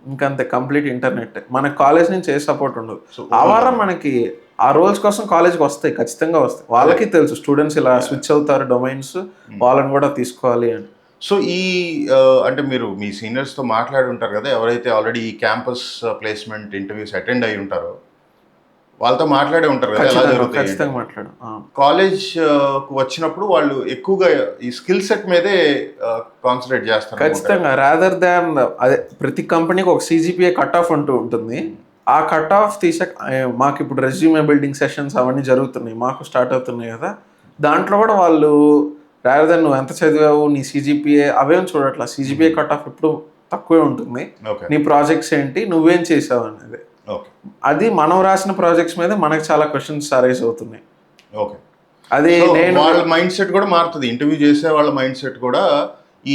ఇంకంతే. Complete internet. మన కాలేజ్ నుంచి ఏ సపోర్ట్ ఉండదు. ఆ వారం మనకి ఆ రోల్స్ కోసం కాలేజ్కి వస్తాయి, ఖచ్చితంగా వస్తాయి. వాళ్ళకి తెలుసు స్టూడెంట్స్ ఇలా స్విచ్ అవుతారు డొమైన్స్, వాళ్ళని కూడా తీసుకోవాలి అని. సో అంటే మీరు మీ సీనియర్స్తో మాట్లాడి ఉంటారు కదా, ఎవరైతే ఆల్రెడీ ఈ క్యాంపస్ ప్లేస్మెంట్ ఇంటర్వ్యూస్ అటెండ్ అయి ఉంటారో వాళ్ళతో మాట్లాడే ఉంటారు కదా, ఎలా జరుగుతుంది? ఖచ్చితంగా మాట్లాడు. కాలేజ్ వచ్చినప్పుడు వాళ్ళు ఎక్కువగా ఈ స్కిల్ సెట్ మీదే కాన్సన్ట్రేట్ చేస్తారు ఖచ్చితంగా, రాదర్ దాన్ అదే. ప్రతి కంపెనీకి ఒక CGPA కట్ ఆఫ్ అంటూ ఉంటుంది. ఆ కట్ ఆఫ్ మాకు ఇప్పుడు రెజ్యూమే బిల్డింగ్ సెషన్స్ అవన్నీ జరుగుతున్నాయి, మాకు స్టార్ట్ అవుతున్నాయి కదా. దాంట్లో కూడా వాళ్ళు రాదర్ దాన్ నువ్వు ఎంత చదివావు, నీ CGPA అవేం చూడట్లా. CGPA కట్ ఆఫ్ ఎప్పుడు తక్కువే ఉంటుంది. నీ ప్రాజెక్ట్స్ ఏంటి, నువ్వేం చేసావు అనేది. అది మనం రాసిన ప్రాజెక్ట్స్ మీద మనకు చాలా క్వశ్చన్స్ అరైజ్ అవుతున్నాయి. ఓకే. అది వాళ్ళ మైండ్ సెట్ కూడా మారుతుంది. ఇంటర్వ్యూ చేసే వాళ్ళ మైండ్ సెట్ కూడా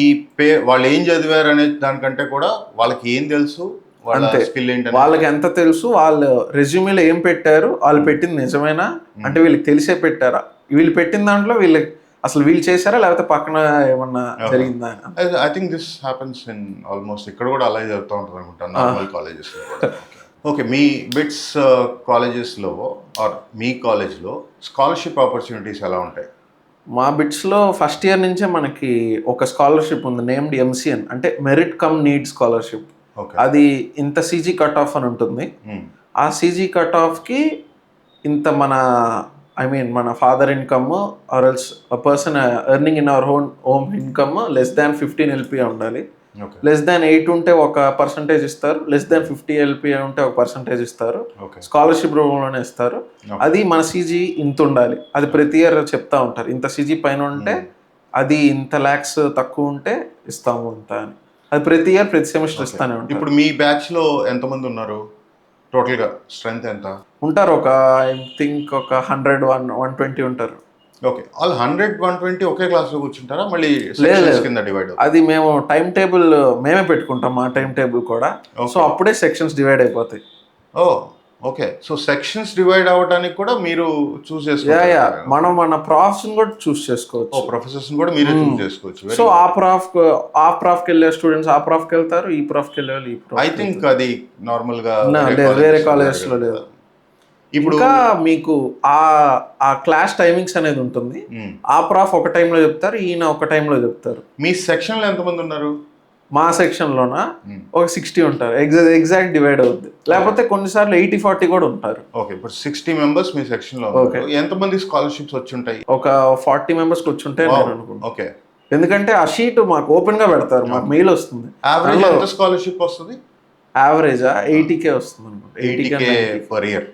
ఈ వాళ్ళు ఏం చదివారు అనే దానికంటే కూడా వాళ్ళకి ఏం తెలుసు, వాళ్ళ స్కిల్ ఏంటి, వాళ్ళకి ఎంత తెలుసు, వాళ్ళు రెజ్యూమేలో ఏం పెట్టారు, వాళ్ళు పెట్టింది నిజమేనా, అంటే వీళ్ళకి తెలిసే పెట్టారా, వీళ్ళు పెట్టిన దాంట్లో వీళ్ళకి అసలు వీళ్ళు చేశారా లేకపోతే పక్కన ఏమన్నా జరిగిందా? I think this happens in almost ఇక్కడ కూడా అలాగే జరుగుతూ ఉంటుంది అనుకుంటాను, నార్మల్ కాలేజెస్లో కూడా. ఓకే. మీ బిట్స్ కాలేజెస్లో ఆర్ మీ కాలేజ్లో స్కాలర్షిప్ ఆపర్చునిటీస్ ఎలా ఉంటాయి? మా బిట్స్లో ఫస్ట్ ఇయర్ నుంచే మనకి ఒక స్కాలర్షిప్ ఉంది, నేమ్డ్ MCN, అంటే మెరిట్ కమ్ నీడ్ స్కాలర్షిప్. అది ఇంత CG కట్ ఆఫ్ అని ఉంటుంది. ఆ CG కట్ ఆఫ్కి ఇంత మన father income or else person earning in our home income less than 15 LP ఉండాలి. లెస్ దాన్ 8 ఉంటే ఒక పర్సంటేజ్ ఇస్తారు, లెస్ దాన్ 50 LP ఉంటే ఒక పర్సంటేజ్ ఇస్తారు, స్కాలర్షిప్ రూపంలోనే ఇస్తారు. అది మన CG ఇంత ఉండాలి, అది ప్రతి ఇయర్ చెప్తా ఉంటారు. ఇంత CG పైన ఉంటే అది ఇంత ల్యాక్స్ తక్కువ ఉంటే ఇస్తాము అంత అని. అది ప్రతి ఇయర్ ప్రతి సెమిస్టర్ ఇస్తానే ఉంటారు. ఇప్పుడు మీ బ్యాచ్ లో ఎంతమంది ఉన్నారు టోటల్ గా స్ట్రెంత్ ఎంత? ఉంటారు ఒక ఐ థింక్ ఒక 100-120 ఉంటారు. ఓకే, ఆల్ 100-120 ఒకే క్లాస్ లో కూర్చుంటారా? మళ్ళీ లేదు. సెక్షన్స్ కింద డివైడ్? అది మేము టైం టేబుల్ మేమే పెట్టుకుంటాం, మా టైం టేబుల్ కూడా. సో అప్పుడే సెక్షన్స్ డివైడ్ అయిపోతాయి. ఓ ఓకే, సో సెక్షన్స్ డివైడ్ అవ్వడానికి కూడా మీరు చూస్ యా చేసుకోవచ్చు. మనం మన ప్రాఫ్స్ కూడా చూస్ చేసుకోవచ్చు. ప్రొఫెసర్స్ కూడా మీరే చూస్ చేసుకోవచ్చు. సో ఆ ప్రాఫ్కి వెళ్ళే స్టూడెంట్స్ ఆ ప్రాఫ్కి వెళ్తారు, ఈ ప్రాఫ్కి వెళ్ళే వాళ్ళు ఈ ప్రాఫ్. ఐ థింక్ అది నార్మల్ గా వేరే కాలేజెస్ లో లేదు. ఇప్పుడు ఇంకా మీకు ఆ క్లాస్ టైమింగ్స్ అనేది ఉంటుంది. ఆ ప్రాఫ్ ఒక టైంలో చెప్తారు, ఈయన ఒక టైంలో చెప్తారు. మీ సెక్షన్ లో ఎంతమంది ఉన్నారు? మా సెక్షన్ లోన ఒక 60 ఉంటారు. ఎగ్జాక్ట్ డివైడ్ అవుద్ది. లేకపోతే కొన్నిసార్లు 80-40 కూడా ఉంటారు. ఓకే, ఇప్పుడు 60 మెంబర్స్ మీ సెక్షన్ లో ఉన్నారు. ఎంతమంది స్కాలర్షిప్స్ వచ్చి ఉంటాయి? ఒక 40 మెంబర్స్ వచ్చి ఉంటాయి నేను అనుకుంటున్నాను. ఓకే, ఎందుకంటే ఆ షీట్ మాకు ఓపెన్ గా పెడతారు, మాకు మెయిల్ వస్తుంది. యావరేజ్ ఎంత స్కాలర్షిప్ వస్తుంది? యావరేజ్ 80K వస్తుంది అనుకుంటా. 80K per year?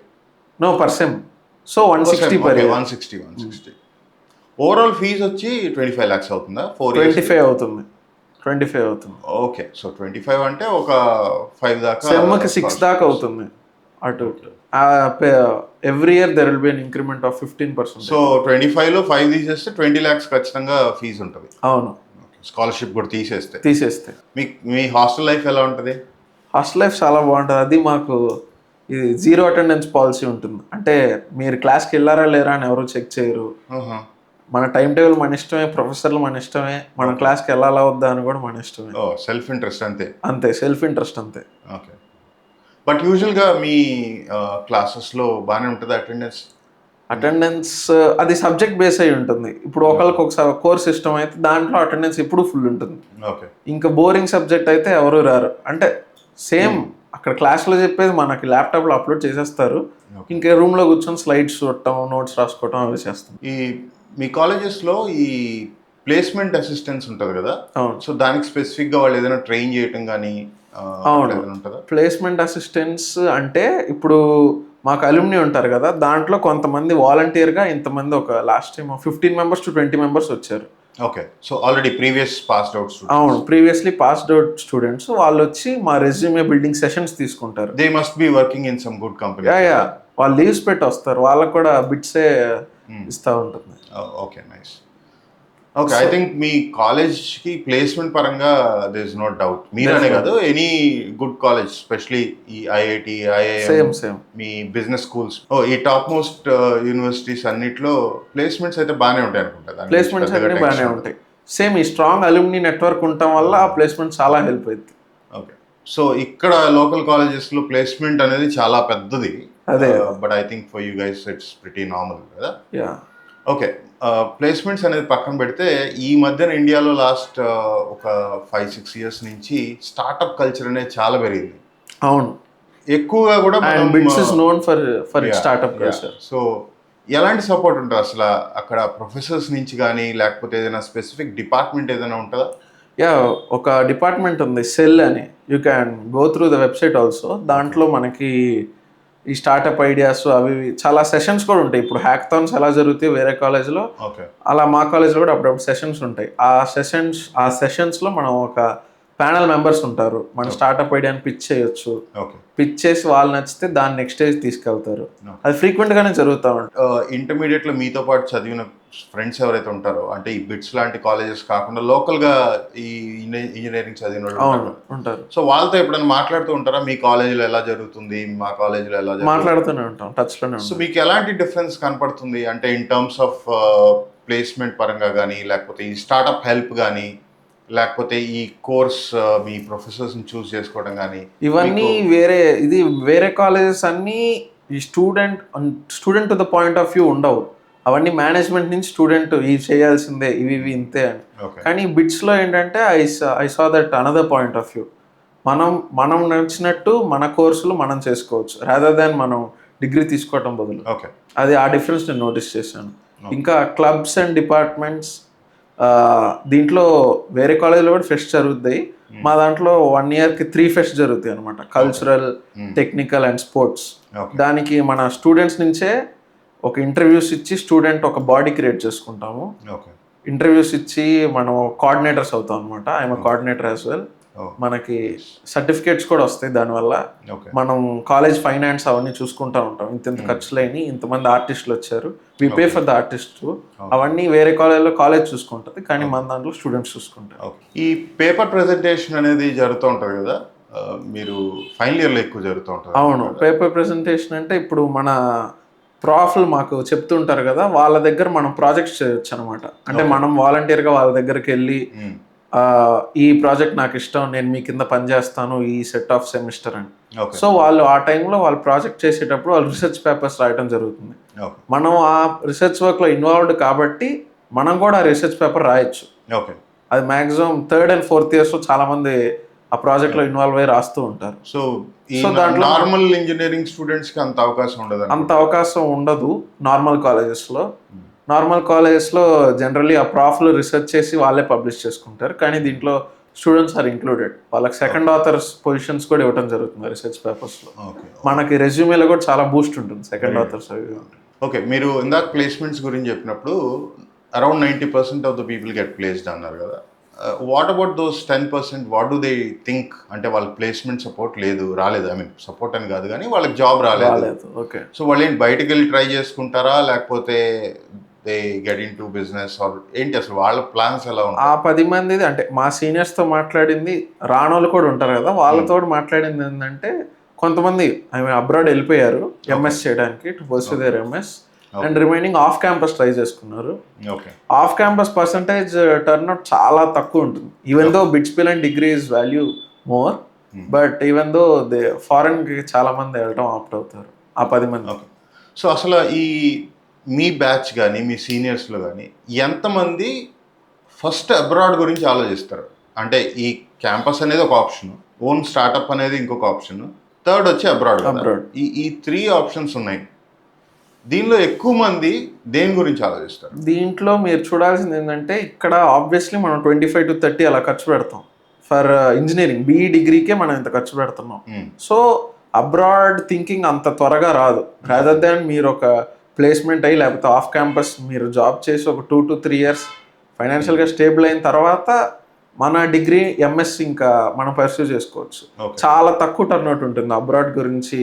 No, per sem. So 160 per year. 160. Overall fees వచ్చి 25 lakhs అవుతుందా? 25 అవుతుంది. 25 అవుతుంది. ఓకే, సో 25 అంటే ఒక 5 దాకా, సెమ్కి 6 దాకా అవుతుంది అటు. Every year there will be an increment of 15%. So 25 లో 5 తీసేస్తే 20 lakhs ఖచ్చితంగా ఫీజు ఉంటుంది. అవును, స్కాలర్షిప్ కూడా తీసేస్తే. మీ హాస్టల్ లైఫ్ ఎలా ఉంటుంది? హాస్టల్ లైఫ్ చాలా బాగుంటుంది. అది మాకు ఇది 0 అటెండెన్స్ పాలసీ ఉంటుంది. అంటే మీరు క్లాస్కి వెళ్ళారా లేరా అని ఎవరు చెక్ చేయరు. మన టైం టేబుల్ మన ఇష్టమే, ప్రొఫెసర్లు మన ఇష్టమే, మన క్లాస్కి వెళ్ళాలా వద్దా అని కూడా మన ఇష్టమే. సెల్ఫ్ ఇంట్రెస్ట్ అంతే, సెల్ఫ్ ఇంట్రెస్ట్ అంతే. ఓకే, బట్ యూజువల్గా మీ క్లాసెస్లో బాగానే ఉంటుంది అటెండెన్స్ అది సబ్జెక్ట్ బేస్ అయి ఉంటుంది. ఇప్పుడు ఒకరికి ఒకసారి కోర్స్ ఇష్టం అయితే దాంట్లో అటెండెన్స్ ఎప్పుడు ఫుల్ ఉంటుంది. ఓకే, ఇంకా బోరింగ్ సబ్జెక్ట్ అయితే ఎవరు రారు. అంటే సేమ్ అక్కడ క్లాస్లో చెప్పేది మనకి ల్యాప్టాప్లో అప్లోడ్ చేసేస్తారు. ఇంకా రూమ్లో కూర్చొని స్లైడ్స్ చూడటం, నోట్స్ రాసుకోవటం అవి చేస్తాం. మీ కాలేజెస్లో ఈ ప్లేస్మెంట్ అసిస్టెన్స్ ఉంటుంది కదా, సో దానికి స్పెసిఫిక్గా వాళ్ళు ఏదైనా ట్రైన్ చేయటం కానీ ఉంటుందా? ప్లేస్మెంట్ అసిస్టెన్స్ అంటే ఇప్పుడు మాకు అల్యూమిని ఉంటారు కదా, దాంట్లో కొంతమంది వాలంటీర్గా ఇంతమంది ఒక last time 15 members to 20 members వచ్చారు. Okay, so already passed out students. అవును, ప్రీవియస్లీ పాస్డ్ అవుట్ స్టూడెంట్స్ వాళ్ళు వచ్చి మా రెజ్యూమే బిల్డింగ్ సెషన్స్ తీసుకుంటారు. They must be working in some good company. Yeah వాళ్ళు లీవ్స్ పెట్టి వస్తారు, వాళ్ళకు కూడా బిట్సే ఇస్తూ ఉంటుంది. Okay, nice. Okay, I think మీ కాలేజ్కి ప్లేస్మెంట్ పరంగా దేర్ ఇస్ నో డౌట్. మీరనే కాదు, ఎనీ గుడ్ కాలేజ్, ఎస్పెషలీ ఈ ఐఐటి, ఐఐఎం, మీ బిజినెస్ స్కూల్స్, ఈ టాప్ మోస్ట్ యూనివర్సిటీస్ అన్నిట్లో ప్లేస్మెంట్స్ అయితే బాగానే ఉంటాయి అనుకుంటా. ప్లేస్మెంట్స్ అన్ని బాగానే ఉంటాయి. సేమ్ ఈ స్ట్రాంగ్ అల్యూమిని నెట్వర్క్ ఉండటం వల్ల ఆ ప్లేస్మెంట్ చాలా హెల్ప్ అవుతుంది. ఓకే, సో ఇక్కడ లోకల్ కాలేజెస్లో ప్లేస్మెంట్ అనేది చాలా పెద్దది. అదే, but I think for you guys it's pretty normal కదా. యా, ఓకే, ప్లేస్మెంట్స్ అనేది పక్కన పెడితే ఈ మధ్యన ఇండియాలో లాస్ట్ ఒక 5-6 years నుంచి స్టార్ట్అప్ కల్చర్ అనేది చాలా పెరిగింది. అవును, ఎక్కువగా కూడా bits is known for startup culture. So ఎలాంటి సపోర్ట్ ఉంటుంది అసలు అక్కడ ప్రొఫెసర్స్ నుంచి కానీ, లేకపోతే ఏదైనా స్పెసిఫిక్ డిపార్ట్మెంట్ ఏదైనా ఉంటుందా? యా, ఒక డిపార్ట్మెంట్ ఉంది, సెల్ అని. You can go through the website also. దాంట్లో మనకి ఈ స్టార్ట్అప్ ఐడియాస్ అవి చాలా సెషన్స్ కూడా ఉంటాయి. ఇప్పుడు హ్యాకథాన్స్ ఎలా జరుగుతాయి వేరే కాలేజ్లో, అలా మా కాలేజ్లో కూడా అప్పుడప్పుడు సెషన్స్ ఉంటాయి. ఆ సెషన్స్లో మనం ఒక ప్యానల్ మెంబర్స్ ఉంటారు, మన స్టార్ట్అప్ ఐడియాని పిచ్ చేయొచ్చు. పిచ్ చేసి వాళ్ళు నచ్చితే దాన్ని నెక్స్ట్ స్టేజ్ తీసుకెళ్తారు. అది ఫ్రీక్వెంట్గానే జరుగుతూ ఉంటుంది. ఇంటర్మీడియట్లో మీతో పాటు చదివిన ఫ్రెండ్స్ ఎవరైతే ఉంటారో, అంటే ఈ బిట్స్ లాంటి కాలేజెస్ కాకుండా లోకల్గా ఈ ఇంజనీరింగ్ చదివిన వాళ్ళు ఉంటారు. సో వాళ్ళతో ఎప్పుడైనా మాట్లాడుతూ ఉంటారా? మీ కాలేజీలో ఎలా జరుగుతుంది, మా కాలేజీలో ఎలా జరుగుతుంది? మాట్లాడుతూనే ఉంటాం, టచ్లోనే. సో మీకు ఎలాంటి డిఫరెన్స్ కనపడుతుంది అంటే ఇన్ టర్మ్స్ ఆఫ్ ప్లేస్మెంట్ పరంగా కానీ, లేకపోతే ఈ స్టార్ట్అప్ హెల్ప్ కానీ, లేకపోతే ఈ కోర్స్ మీ ప్రొఫెసర్స్ని చూస్ చేసుకోవడం కానీ? ఇవన్నీ వేరే కాలేజెస్ అన్నీ ఈ student to the point of view ఉండవు. అవన్నీ మేనేజ్మెంట్ నుంచి స్టూడెంట్ ఇవి చేయాల్సిందే, ఇవి ఇంతే అని. కానీ బిట్స్లో ఏంటంటే I saw that another point of view. మనం నచ్చినట్టు మన కోర్సులు మనం చేసుకోవచ్చు, రాదర్ దాన్ మనం డిగ్రీ తీసుకోవటం బదులు. అది ఆ డిఫరెన్స్ నేను నోటీస్ చేశాను. ఇంకా క్లబ్స్ అండ్ డిపార్ట్మెంట్స్, దీంట్లో వేరే కాలేజ్లో కూడా ఫెస్ట్ జరుగుతాయి. మా దాంట్లో 1 yearకి 3 ఫెస్ట్ జరుగుతాయి అనమాట, కల్చరల్, టెక్నికల్ అండ్ స్పోర్ట్స్. దానికి మన స్టూడెంట్స్ నుంచే ఒక ఇంటర్వ్యూస్ ఇచ్చి స్టూడెంట్ ఒక బాడీ క్రియేట్ చేసుకుంటాము. ఇంటర్వ్యూస్ ఇచ్చి మనం కోఆర్డినేటర్స్ అవుతాం అనమాట. I'm coordinator as well. Oh. మనకి సర్టిఫికేట్స్ కూడా వస్తాయి దానివల్ల. ఓకే మనం కాలేజ్ ఫైనాన్స్ అవన్నీ చూసుకుంటా ఉంటాం. ఇంత ఖర్చులైన ఇంతమంది ఆర్టిస్టులు వచ్చారు, we pay for the artist. అవన్నీ వేరే కాలేజ్లో కాలేజ్ చూసుకుంటుంది, కానీ మన దాంట్లో స్టూడెంట్స్ చూసుకుంటారు. ఈ పేపర్ ప్రెజెంటేషన్ అనేది జరుగుతూ ఉంటుంది కదా, మీరు ఫైనల్ ఇయర్లో ఎక్కువ జరుగుతూ ఉంటుంది. అవును, పేపర్ ప్రెజెంటేషన్ అంటే ఇప్పుడు మన ప్రాఫ్లు మాకు చెప్తుంటారు కదా, వాళ్ళ దగ్గర మనం ప్రాజెక్ట్స్ చేయొచ్చు అనమాట. అంటే మనం వాలంటీర్గా వాళ్ళ దగ్గరికి వెళ్ళి ఈ ప్రాజెక్ట్ నాకు ఇష్టం, నేను మీ కింద పనిచేస్తాను ఈ సెట్ ఆఫ్ సెమిస్టర్ అని. సో వాళ్ళు ఆ టైంలో వాళ్ళు ప్రాజెక్ట్ చేసేటప్పుడు వాళ్ళు రీసెర్చ్ పేపర్స్ రాయడం జరుగుతుంది. మనం ఆ రీసెర్చ్ వర్క్లో ఇన్వాల్వ్డ్ కాబట్టి మనం కూడా ఆ రీసెర్చ్ పేపర్ రాయొచ్చు. అది మ్యాక్సిమం 3rd and 4th ఇయర్స్లో చాలా మంది ఆ ప్రాజెక్ట్లో ఇన్వాల్వ్ అయ్యి రాస్తూ ఉంటారు. సో దాంట్లో నార్మల్ ఇంజనీరింగ్ స్టూడెంట్స్కి అంత అవకాశం ఉండదు. అంత అవకాశం ఉండదు నార్మల్ కాలేజెస్లో. నార్మల్ కాలేజెస్లో జనరల్లీ ఆ ప్రాఫ్లు రీసెర్చ్ చేసి వాళ్ళే పబ్లిష్ చేసుకుంటారు, కానీ దీంట్లో స్టూడెంట్స్ ఆర్ ఇంక్లూడెడ్. వాళ్ళకి సెకండ్ ఆథర్స్ పొజిషన్స్ కూడా ఇవ్వడం జరుగుతుంది రీసెర్చ్ పేపర్స్లో. మనకి రెజ్యూమేలో కూడా చాలా బూస్ట్ ఉంటుంది సెకండ్ ఆథర్స్ అవి. ఓకే, మీరు ఇందాక ప్లేస్మెంట్స్ గురించి చెప్పినప్పుడు around 90% of the people get placed అన్నారు కదా. What about those 10%? What do they think? అంటే వాళ్ళకి ప్లేస్మెంట్ సపోర్ట్ రాలేదు. ఐ మీన్ సపోర్ట్ అని కాదు, కానీ వాళ్ళకి జాబ్ రాలేదు. ఓకే, సో వాళ్ళు ఏంటి బయటకు వెళ్ళి ట్రై చేసుకుంటారా, లేకపోతే they get in to business are ఏంటి, అసలు వాళ్ళ ప్లాన్స్ ఎలా ఉంటాయి? ఆ 10 మందిది అంటే మా సీనియర్స్తో మాట్లాడింది, రానోళ్ళు కూడా ఉంటారు కదా, వాళ్ళతో మాట్లాడింది ఏంటంటే కొంతమంది అబ్రాడ్ వెళ్ళిపోయారు ఎంఎస్ చేయడానికి, to pursue their MS, and remaining off campus try చేసుకున్నారు. ఆఫ్ క్యాంపస్ పర్సంటేజ్ టర్న్అవుట్ చాలా తక్కువ ఉంటుంది. ఈవెన్ దో బిట్స్పిల్ and degree is value more, but even though they ఫారెన్కి చాలా మంది వెళ్ళడం ఆప్ట్ అవుతారు ఆ 10 మంది. సో అసలు ఈ మీ బ్యాచ్ కానీ మీ సీనియర్స్లో కానీ ఎంతమంది ఫస్ట్ అబ్రాడ్ గురించి ఆలోచిస్తారు? అంటే ఈ క్యాంపస్ అనేది ఒక ఆప్షన్, ఓన్ స్టార్టప్ అనేది ఇంకొక ఆప్షన్, థర్డ్ వచ్చి అబ్రాడ్. ఈ 3 ఆప్షన్స్ ఉన్నాయి. దీనిలో ఎక్కువ మంది దేని గురించి ఆలోచిస్తారు? దీంట్లో మీరు చూడాల్సింది ఏంటంటే, ఇక్కడ ఆబ్వియస్లీ మనం 25 to 30 అలా ఖర్చు పెడతాం ఫర్ ఇంజనీరింగ్. బీఈ డిగ్రీకే మనం ఇంత ఖర్చు పెడుతున్నాం. సో అబ్రాడ్ థింకింగ్ అంత త్వరగా రాదు. రాదర్ దాన్ మీరు ఒక ప్లేస్మెంట్ అయ్యి లేకపోతే ఆఫ్ క్యాంపస్ మీరు జాబ్ చేసి ఒక 2 to 3 years ఫైనాన్షియల్గా స్టేబుల్ అయిన తర్వాత మన డిగ్రీ ఎంఎస్ ఇంకా మనం పర్స్యూ చేసుకోవచ్చు. చాలా తక్కువ టర్న్అవుట్ ఉంటుంది అబ్రాడ్ గురించి.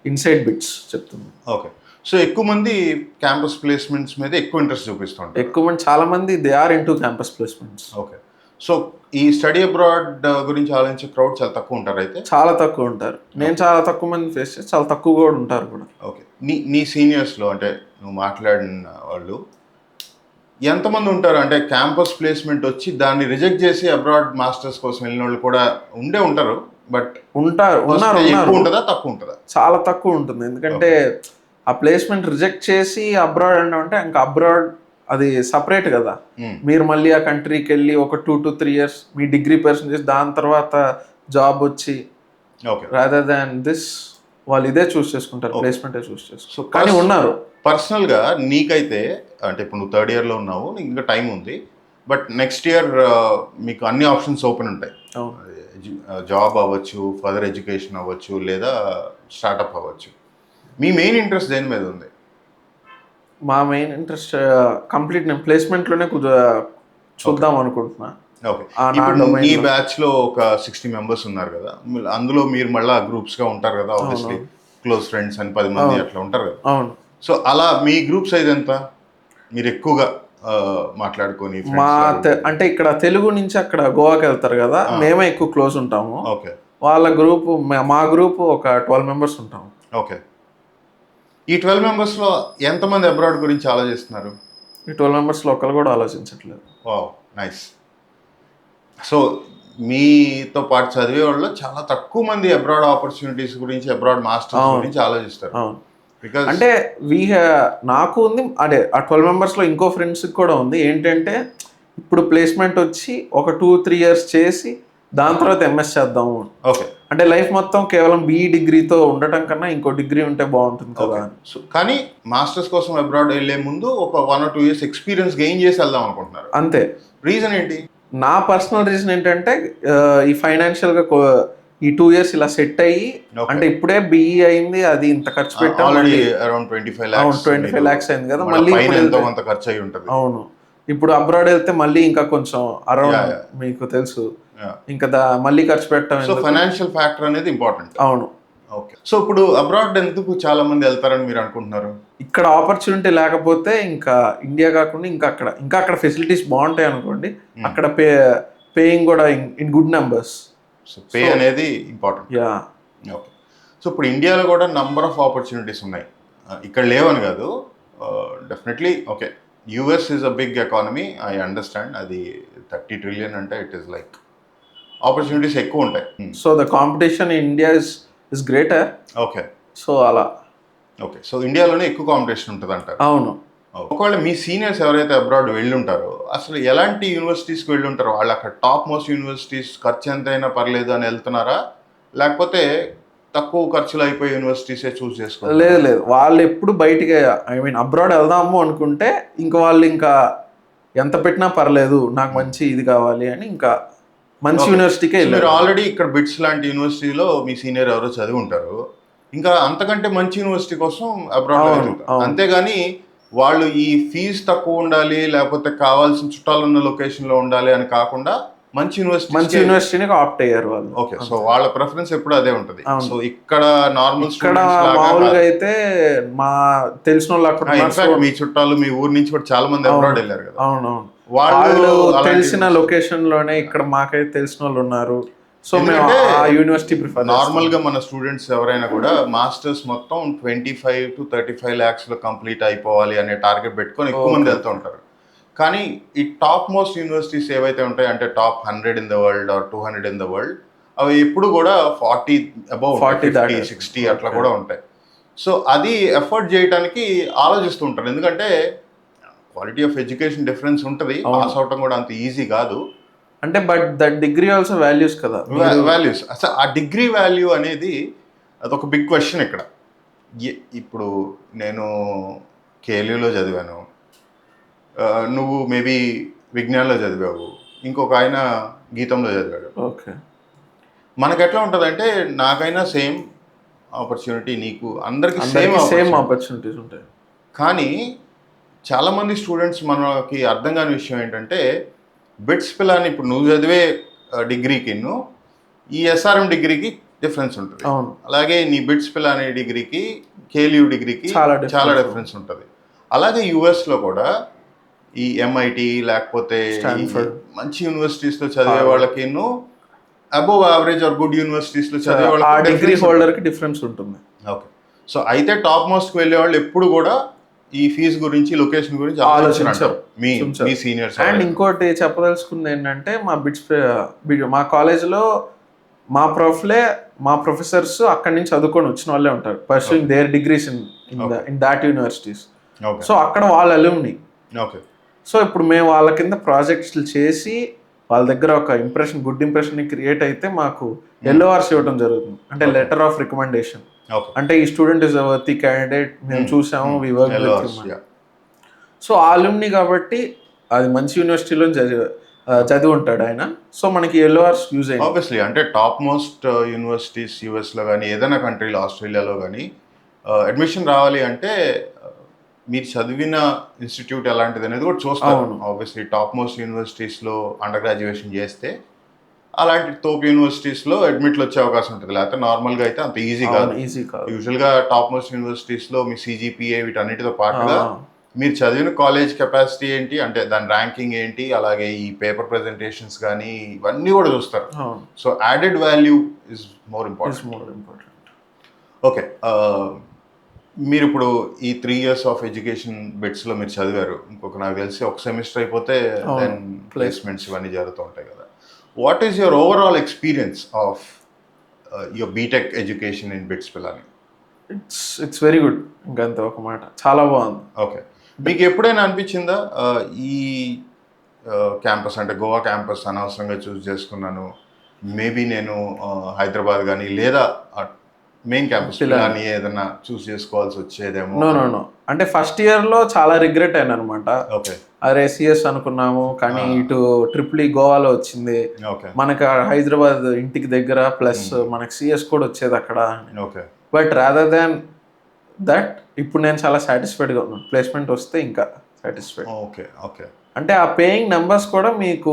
ఇన్సైడ్ బిట్స్ చెప్తుంది. ఓకే, సో ఎక్కువ మంది క్యాంపస్ ప్లేస్మెంట్స్ మీద ఎక్కువ ఇంట్రెస్ట్ చూపిస్తుంటారు. ఎక్కువ మంది, చాలా మంది they are into campus placements. Okay, so ఈ స్టడీ అబ్రాడ్ గురించి ఆలోచించే క్రౌడ్ చాలా తక్కువ ఉంటారు. అయితే చాలా తక్కువ ఉంటారు. నేను చాలా తక్కువ మంది ఫేస్ చేసి చాలా తక్కువ కూడా ఉంటారు కూడా. ఓకే, నీ సీనియర్స్లో అంటే నువ్వు మాట్లాడిన వాళ్ళు ఎంతమంది ఉంటారు? అంటే క్యాంపస్ ప్లేస్మెంట్ వచ్చి దాన్ని రిజెక్ట్ చేసి అబ్రాడ్ మాస్టర్స్ కోసం వెళ్ళిన వాళ్ళు కూడా ఉంటారు. బట్ ఉన్నారు. ఎక్కువ ఉంటుందా తక్కువ ఉంటుందా? చాలా తక్కువ ఉంటుంది. ఎందుకంటే ఆ ప్లేస్మెంట్ రిజెక్ట్ చేసి అబ్రాడ్ అంటే ఇంకా అబ్రాడ్ అది సపరేట్ కదా. మీరు మళ్ళీ ఆ కంట్రీకి వెళ్ళి ఒక 2 to 3 years me degree person చేసి దాని తర్వాత జాబ్ వచ్చి, రాదర్ దాన్ దిస్ వాళ్ళు ఇదే చూస్ చేసుకుంటారు, ప్లేస్మెంటే చూస్ చేసుకుంటారు. కానీ ఉన్నారు. పర్సనల్గా నీకైతే అంటే ఇప్పుడు నువ్వు 3rd yearలో ఉన్నావు, నీకు ఇంకా టైం ఉంది, బట్ నెక్స్ట్ ఇయర్ మీకు అన్ని ఆప్షన్స్ ఓపెన్ ఉంటాయి. జాబ్ అవ్వచ్చు, ఫర్దర్ ఎడ్యుకేషన్ అవ్వచ్చు, లేదా స్టార్టప్ అవ్వచ్చు. మీ మెయిన్ ఇంట్రెస్ట్ దేని మీద ఉంది? మా మెయిన్ ఇంట్రెస్ట్ కంప్లీట్ నేను ప్లేస్మెంట్లోనే చూద్దాం అనుకుంటున్నా. ఓకే, ఈ బ్యాచ్లో ఒక 60 members ఉన్నారు కదా, అందులో మీరు మళ్ళీ గ్రూప్స్గా ఉంటారు కదా, ఆబ్వియస్లీ క్లోజ్ ఫ్రెండ్స్ అని 10 మంది అట్లా ఉంటారు కదా. అవును. సో అలా మీ గ్రూప్ సైజ్ ఎంత? మీరు ఎక్కువగా మాట్లాడుకొని అంటే ఇక్కడ తెలుగు నుంచి అక్కడ గోవాకి వెళ్తారు కదా, మేమే ఎక్కువ క్లోజ్ ఉంటాము. ఓకే, వాళ్ళ గ్రూప్ మా గ్రూప్ ఒక 12 members ఉంటాము. ఓకే, ఈ 12 members-లో ఎంతమంది అబ్రాడ్ గురించి ఆలోచిస్తున్నారు? ఈ 12 members-లో ఒకరు కూడా ఆలోచించట్లేదు. Wow, nice. సో మీతో పాటు చదివే వాళ్ళు చాలా తక్కువ మంది అబ్రాడ్ ఆపర్చునిటీస్ గురించి, అబ్రాడ్ మాస్టర్స్ గురించి ఆలోచిస్తారు. అంటే నాకు ఉంది, అదే ఆ 12 members-లో ఇంకో ఫ్రెండ్స్కి కూడా ఉంది. ఏంటంటే ఇప్పుడు ప్లేస్మెంట్ వచ్చి ఒక 2-3 years చేసి దాని తర్వాత ఎంఎస్ చేద్దాము. ఓకే, అంటే లైఫ్ మొత్తం కేవలం బీఈ డిగ్రీతో ఉండటం కన్నా ఇంకో డిగ్రీ ఉంటే బాగుంటుంది కదా. సో కానీ మాస్టర్స్ కోసం అబ్రాడ్ వెళ్ళే ముందు ఒక 1 or 2 years ఎక్స్పీరియన్స్ గెయిన్ చేసి వెళ్దాం అనుకుంటున్నారు. అంతే. రీజన్ ఏంటి? నా పర్సనల్ రీజన్ ఏంటంటే ఈ ఫైనాన్షియల్గా ఈ 2 years ఇలా సెట్ అయ్యి, అంటే ఇప్పుడే బీఈ అయింది, అది ఇంత ఖర్చు పెట్టాం, ఆల్రెడీ అరౌండ్ 25 lakhs అయింది కదా, మళ్ళీ ఎంతో కొంత ఖర్చు అయి ఉంటుంది. అవును, ఇప్పుడు అబ్రాడ్ వెళ్తే మళ్ళీ ఇంకా కొంచెం అరౌండ్ Yeah, yeah. మీకు తెలుసు Yeah. ఇంకా మళ్ళీ ఖర్చు పెట్టడం సో ఎందుకు? ఫైనాన్షియల్ ఫ్యాక్టర్ అనేది ఇంపార్టెంట్. అవును. ఓకే. సో ఇప్పుడు అబ్రాడ్ ఎందుకు చాలా మంది వెళ్తారని మీరు అనుకుంటున్నారు? ఇక్కడ ఆపర్చునిటీ లేకపోతే ఇంకా ఇండియా కాకుండా ఇంకా అక్కడ ఫెసిలిటీస్ బాగుంటాయి అనుకోండి, అక్కడ పేయింగ్ కూడా in good numbers. So pay అనేది ఇంపార్టెంట్. యా. ఓకే. సో ఇప్పుడు ఇండియాలో కూడా నంబర్ ఆఫ్ ఆపర్చునిటీస్ ఉన్నాయి. ఇక్కడ లేవని కాదు, definitely. Okay, US is a big economy, I understand. అది 30 trillion అంటే ఇట్ ఈస్ లైక్ ఆపర్చునిటీస్ ఎక్కువ ఉంటాయి. So the competition in India is greater. Okay. So అలా. ఓకే. సో ఇండియాలోనే ఎక్కువ కాంపిటీషన్ ఉంటుంది అంటారు. అవును. ఒకవేళ మీ సీనియర్స్ ఎవరైతే అబ్రాడ్ వెళ్ళుంటారో అసలు ఎలాంటి యూనివర్సిటీస్కి వెళ్ళుంటారో, వాళ్ళు అక్కడ టాప్ మోస్ట్ యూనివర్సిటీస్ ఖర్చు ఎంతైనా పర్లేదు అని వెళ్తున్నారా, లేకపోతే తక్కువ ఖర్చులు అయిపోయే యూనివర్సిటీసే చూస్ చేసుకోవాలి? లేదు, వాళ్ళు ఎప్పుడు బయటికి అబ్రాడ్ వెళ్దాము అనుకుంటే ఇంకా వాళ్ళు ఇంకా ఎంత పెట్టినా పర్లేదు, నాకు మంచి ఇది కావాలి అని ఇంకా మంచి యూనివర్సిటీకే వెళ్ళారు. మీరు ఆల్రెడీ ఇక్కడ బిట్స్ లాంటి యూనివర్సిటీలో మీ సీనియర్ ఎవరో చదివి ఉంటారు, ఇంకా అంతకంటే మంచి యూనివర్సిటీ కోసం అబ్రాడ్ వెళ్తారు. అంతేగాని వాళ్ళు ఈ ఫీజు తక్కువ ఉండాలి, లేకపోతే కావాల్సిన చుట్టాలు ఉన్న లొకేషన్లో ఉండాలి అని కాకుండా మంచి యూనివర్సిటీని ఆప్ట్ అయ్యారు వాళ్ళు. ఓకే. సో వాళ్ళ ప్రిఫరెన్స్ ఎప్పుడు అదే ఉంటుంది. సో ఇక్కడ నార్మల్ ఇక్కడ మామూలుగా అయితే మా తెలిసిన వాళ్ళు అక్కడ మీ చుట్టాలు మీ ఊరు నుంచి కూడా చాలా మంది అబ్రాడ్ వెళ్ళారు కదా. అవునవును. వాళ్ళు తెలిసిన లొకేషన్ లోనే ఇక్కడ మాకైతే తెలిసిన వాళ్ళు ఉన్నారు. సో మేము ఆ యూనివర్సిటీ ప్రిఫర్. నార్మల్ గా మన స్టూడెంట్స్ ఎవరైనా కూడా మాస్టర్స్ మొత్తం 25 to 35 lakhs లో కంప్లీట్ అయిపోవాలి అనే టార్గెట్ పెట్టుకొని ఎక్కువ మంది వెళ్తూ ఉంటారు. కానీ ఈ టాప్ మోస్ట్ యూనివర్సిటీస్ ఏవైతే ఉంటాయి అంటే top 100 in the world or 200 in the world, అవి ఎప్పుడు కూడా 40 above 50, 60 అట్లా కూడా ఉంటాయి. సో అది ఎఫర్ట్ చేయడానికి ఆలోచిస్తూ ఉంటారు, ఎందుకంటే క్వాలిటీ ఆఫ్ ఎడ్యుకేషన్ డిఫరెన్స్ ఉంటుంది, పాస్ అవటం కూడా అంత ఈజీ కాదు. అంటే but that degree also values కదా. వాల్యూస్ అసలు ఆ డిగ్రీ వాల్యూ అనేది అదొక బిగ్ క్వశ్చన్ ఇక్కడ. ఇప్పుడు నేను కేఎల్యూలో చదివాను, నువ్వు మేబీ విజ్ఞాన్లో చదివావు, ఇంకొక ఆయన గీతంలో చదివాడు. ఓకే. మనకు ఎట్లా ఉంటుందంటే నాకైనా సేమ్ ఆపర్చునిటీ, నీకు అందరికి సేమ్ ఆపర్చునిటీస్ ఉంటాయి. కానీ చాలామంది స్టూడెంట్స్ మనకి అర్థం కాని విషయం ఏంటంటే బిట్స్ పిల్లని ఇప్పుడు నువ్వు చదివే డిగ్రీకి ఈ ఎస్ఆర్ఎం డిగ్రీకి డిఫరెన్స్ ఉంటుంది. అలాగే నీ బిట్స్ పిల్ల అనే డిగ్రీకి కేఎల్యూ డిగ్రీకి చాలా డిఫరెన్స్ ఉంటుంది. అలాగే యుఎస్లో కూడా ఈ ఎంఐటి లేకపోతే మంచి యూనివర్సిటీస్లో చదివే వాళ్ళకి అబోవ్ యావరేజ్ ఆర్ గుడ్ యూనివర్సిటీస్లో చదివే వాళ్ళకి డిగ్రీ హోల్డర్కి డిఫరెన్స్ ఉంటుంది. ఓకే. సో అయితే టాప్ మోస్ట్కి వెళ్ళే వాళ్ళు ఎప్పుడు కూడా ఈ ఫీజు గురించి లొకేషన్ గురించి ఆలోచించారు మీ సీనియర్స్. అండ్ ఇంకోటి చెప్పదలుచుకుంది ఏంటంటే మా కాలేజ్లో మా ప్రొఫెసర్స్ అక్కడి నుంచి చదువుకొని వచ్చిన వాళ్ళే ఉంటారు, pursuing their degrees in that universities. So అక్కడ వాళ్ళ అల్యూమిని. ఓకే. సో ఇప్పుడు మేము వాళ్ళ కింద ప్రాజెక్ట్స్లు చేసి వాళ్ళ దగ్గర ఒక గుడ్ ఇంప్రెషన్ క్రియేట్ అయితే మాకు LORs ఇవ్వడం జరుగుతుంది, అంటే లెటర్ ఆఫ్ రికమెండేషన్. అంటే ఈ స్టూడెంట్ ఇస్ వర్తీ క్యాండిడేట్, మేము చూసాము, వి వర్క్ విత్. సో ఆల్యూమ్ని కాబట్టి అది మంచి యూనివర్సిటీలో చదివి ఉంటాడు ఆయన. సో మనకి LORs యూజ్ అయ్యింది. ఆబ్వియస్లీ అంటే టాప్ మోస్ట్ యూనివర్సిటీస్ యూఎస్లో కానీ ఏదైనా కంట్రీలో, ఆస్ట్రేలియాలో కానీ అడ్మిషన్ రావాలి అంటే మీరు చదివిన ఇన్స్టిట్యూట్ ఎలాంటిది అనేది కూడా చూస్తారు. ఆబ్వియస్లీ టాప్ మోస్ట్ యూనివర్సిటీస్లో అండర్ గ్రాడ్యుయేషన్ చేస్తే అలాంటి తోపు యూనివర్సిటీస్లో అడ్మిట్లు వచ్చే అవకాశం ఉంటుంది, లేకపోతే నార్మల్గా అయితే అంత ఈజీ కాదు. యూజువల్గా టాప్ మోస్ట్ యూనివర్సిటీస్లో మీ CGPA వీటన్నిటితో పాటుగా మీరు చదివిన కాలేజ్ కెపాసిటీ ఏంటి, అంటే దాని ర్యాంకింగ్ ఏంటి, అలాగే ఈ పేపర్ ప్రెజెంటేషన్స్ కానీ ఇవన్నీ కూడా చూస్తారు. So added value is more important. Okay. మీరు ఇప్పుడు ఈ 3 years ఆఫ్ ఎడ్యుకేషన్ బిట్స్లో మీరు చదివారు, ఇంకొక నాకు తెలిసి ఒక సెమిస్టర్ అయిపోతే దెన్ ప్లేస్మెంట్స్ ఇవన్నీ జరుగుతూ ఉంటాయి కదా. What is your overall experience of your BTech education in BITS Pilani? It's very good. ఇంకంత ఒక మాట, చాలా బాగుంది. ఓకే. మీకు ఎప్పుడైనా అనిపించిందా ఈ క్యాంపస్ అంటే గోవా క్యాంపస్ అనవసరంగా చూస్ చేసుకున్నాను, మేబీ నేను హైదరాబాద్ కానీ లేదా మెయిన్ క్యాంపస్ కానీ ఏదైనా చూస్ చేసుకోవాల్సి వచ్చేదేమో? నో. అంటే ఫస్ట్ ఇయర్లో చాలా రిగ్రెట్ అయినా అనమాట. ఓకే. అరే CS అనుకున్నాము కానీ ఇటు ట్రిపుల్ గోవాలో వచ్చింది, మనకు హైదరాబాద్ ఇంటికి దగ్గర, ప్లస్ మనకు CS కూడా వచ్చేది అక్కడ. బట్ రాదర్ దాన్ దట్ ఇప్పుడు నేను చాలా సాటిస్ఫైడ్గా ఉన్నాను. ప్లేస్మెంట్ వస్తే ఇంకా సాటిస్ఫైడ్. ఓకే. అంటే ఆ పేయింగ్ నెంబర్స్ కూడా మీకు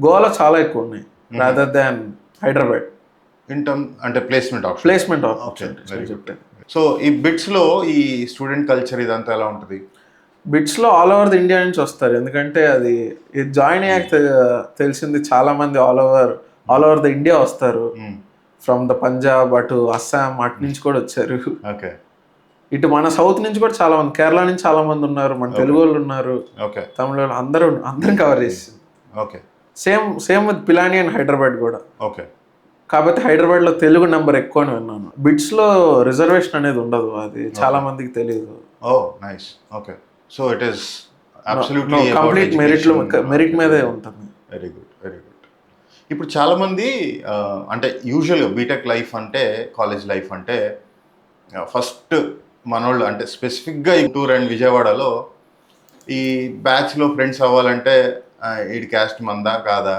గోవాలో చాలా ఎక్కువ ఉన్నాయి rather than Hyderabad. In term అంటే placement placement okay, very good. So ఈ బిట్స్లో ఈ స్టూడెంట్ కల్చర్ ఇదంతా ఎలా ఉంటుంది? బిట్స్లో ఆల్ ఓవర్ ది ఇండియా నుంచి వస్తారు, ఎందుకంటే అది జాయిన్ అయ్యాక తెలిసింది చాలా మంది ఆల్ ఓవర్ ద ఇండియా వస్తారు. ఫ్రమ్ ద పంజాబ్ అటు అస్సాం అటు నుంచి కూడా వచ్చారు. ఓకే. ఇటు మన సౌత్ నుంచి కూడా చాలా మంది, కేరళ నుంచి చాలా మంది ఉన్నారు, మన తెలుగు వాళ్ళు ఉన్నారు, ఓకే, తమిళ వాళ్ళు, అందరం కవర్ చేసింది. Okay. Same with Pilani and Hyderabad కూడా. ఓకే. కాకపోతే హైదరాబాద్లో తెలుగు నెంబర్ ఎక్కువ అని విన్నాను. బిట్స్లో రిజర్వేషన్ అనేది ఉండదు, అది చాలా మందికి తెలియదు. Oh nice. Okay. So it is absolutely complete merit మీదే ఉంటుంది. Very good, very good. ఇప్పుడు చాలామంది అంటే యూజువల్గా బీటెక్ లైఫ్ అంటే, కాలేజ్ లైఫ్ అంటే ఫస్ట్ మనోళ్ళు అంటే స్పెసిఫిక్గా గుంటూరు అండ్ విజయవాడలో ఈ బ్యాచ్లో ఫ్రెండ్స్ అవ్వాలంటే ఈడి క్యాస్ట్ మందా కాదా,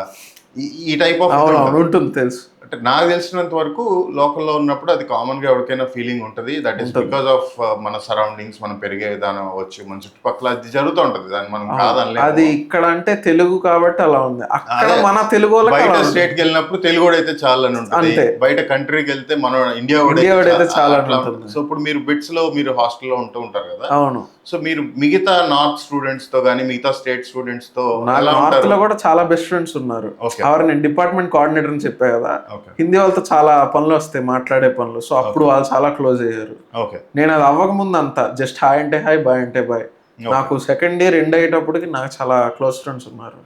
ఈ టైప్ ఆఫ్ ఉంటుంది తెలుసు. అంటే నాకు తెలిసినంత వరకు లోకల్లో ఉన్నప్పుడు అది కామన్గా ఎవరికైనా ఫీలింగ్ ఉంటుంది. దట్ ఈస్ బికాస్ ఆఫ్ మన సరౌండింగ్స్, మనం పెరిగే విధానం అవ్వచ్చు, మన చుట్టుపక్కల అది జరుగుతూ ఉంటుంది. దాన్ని మనం కాదనలేదు. అది ఇక్కడ అంటే తెలుగు కాబట్టి అలా ఉంది. అక్కడ మన తెలుగు బయట స్టేట్కి వెళ్ళినప్పుడు తెలుగు అయితే చాలా అని ఉంటుంది, బయట కంట్రీకి వెళ్తే మనం ఇండియా అయితే చాలా ఉంటుంది. సో ఇప్పుడు మీరు బిట్స్ లో మీరు హాస్టల్లో ఉంటూ ఉంటారు కదా. అవును. సో మీరు మిగతా నార్త్ స్టూడెంట్స్ తో కానీ మిగతా స్టేట్ స్టూడెంట్స్ తో నార్త్ లో కూడా చాలా బెస్ట్ ఫ్రెండ్స్ ఉన్నారు. నేను డిపార్ట్మెంట్ కోఆర్డినేటర్ అని చెప్పా కదా, హిందీ వాళ్ళతో చాలా పనులు వస్తాయి, మాట్లాడే పనులు. సో అప్పుడు వాళ్ళు చాలా క్లోజ్ అయ్యారు. నేను అది అవ్వక ముందు అంతా జస్ట్ హాయ్ అంటే హాయ్, బాయ్ అంటే బాయ్. నాకు సెకండ్ ఇయర్ ఎండ్ అయ్యేటప్పటికి నాకు చాలా క్లోజ్ ఫ్రెండ్స్ ఉన్నారు.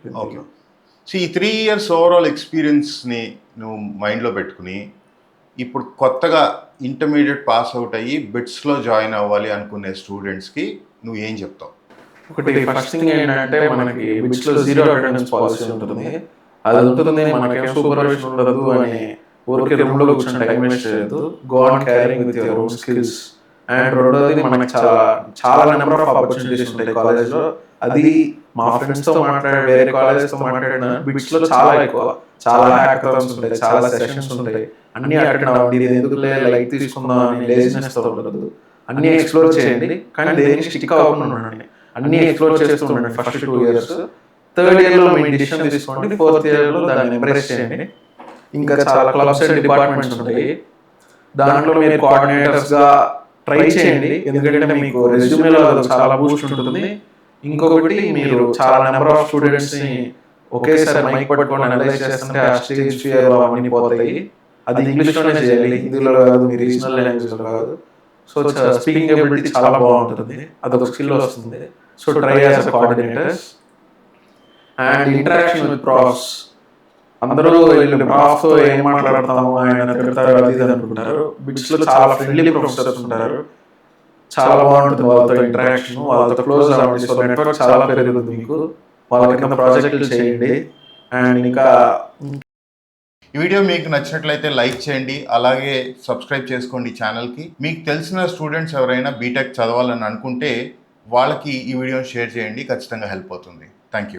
సో ఈ 3 years ఓవరాల్ ఎక్స్పీరియన్స్ ని నువ్వు మైండ్ లో పెట్టుకుని ఇప్పుడు కొత్తగా ఇంటర్మీడియట్ పాస్ అవుట్ అయ్యి బిట్స్ లో జాయిన్ అవ్వాలి అనుకునే స్టూడెంట్స్ కి నువ్వు ఏం చెప్తావు? ఒకటి ఫస్ట్ థింగ్ ఏంటంటే మనకి బిట్స్ లో 0 అటెండెన్స్ పాలసీ ఉంటుంది. అది ఉంటుంది, మనకేం సూపర్విజన్ ఉండదు అని ఊరికే రూమ్ లో కూర్చొని టైం వేస్ట్ చేయదు. Go on carrying with your own skills. And రెండోది మనకి చాలా నెంబర్ ఆఫ్ ఆపర్చునిటీస్ ఉంటాయి కాలేజ్ లో. అది మా ఫ్రెండ్స్ తో మాట్లాడే, వేరే కాలేజెస్ తో మాట్లాడిన బిట్స్ లో చాలా ఎక్కువ, చాలా హ్యాకథాన్స్ ఉంటాయి, చాలా సెషన్స్ ఉంటాయి. అన్ని అటెండ్ అవ్వండి, ఇది ఎందుకు లైట్ తీసుకుందాం అని లేజినెస్ తో ఉండదు. అన్ని ఎక్స్ప్లోర్ చేయండి, కానీ దేనికి స్టిక్ అవ్వకుండా ఉండండి. అన్ని ఎక్స్ప్లోర్ చేస్తూ ఉండండి ఫస్ట్ 2 years. థర్డ్ ఇయర్ లో మీ డిసిషన్ తీసుకోండి, ఫోర్త్ ఇయర్ లో దాన్ని ఎంబ్రేస్ చేయండి. ఇంకా చాలా క్లబ్స్ అండ్ డిపార్ట్మెంట్స్ ఉంటాయి, దాంట్లో మీరు కోఆర్డినేటర్స్ గా ట్రై చేయండి. ఎందుకంటే మీకు రెజ్యూమేలో చాలా బూస్ట్ ఉంటుంది. ఇంకొకటి, మీరు చాలా నెంబర్ ఆఫ్ స్టూడెంట్స్ ని ఒకేసారి మైక్ పట్టుకొని అనలైజ్ చేస్తుంటే ఆ స్టేజ్ ఫియర్ అవన్నీ పోతాయి. అది ఇంగ్లీష్ లోనే చేయాలి, హిందీలో కాదు, మీ రీజనల్ లాంగ్వేజ్ లో కాదు. సో స్పీకింగ్ ఎబిలిటీ చాలా బాగుంటుంది, అదొక స్కిల్ వస్తుంది. So try as a coordinators. And interaction with profs. అందరూ ప్రాఫ్ తో ఏం మాట్లాడతాము, ఆయన తిడతారు అది ఇది అనుకుంటారు. బిట్స్ లో చాలా ఫ్రెండ్లీ ప్రొఫెసర్స్ ఉంటారు, చాలా బాగుంటుంది వాళ్ళతో ఇంటరాక్షన్. వాళ్ళతో క్లోజ్ అవ్వండి, సో నెట్వర్క్ చాలా పెరుగుతుంది మీకు. వాళ్ళ కింద ప్రాజెక్టులు చేయండి. అండ్ ఇంకా ఈ వీడియో మీకు నచ్చినట్లయితే లైక్ చేయండి, అలాగే సబ్స్క్రైబ్ చేసుకోండి ఛానల్కి. మీకు తెలిసిన స్టూడెంట్స్ ఎవరైనా బీటెక్ చదవాలని అనుకుంటే వాళ్ళకి ఈ వీడియోని షేర్ చేయండి, ఖచ్చితంగా హెల్ప్ అవుతుంది. Thank you.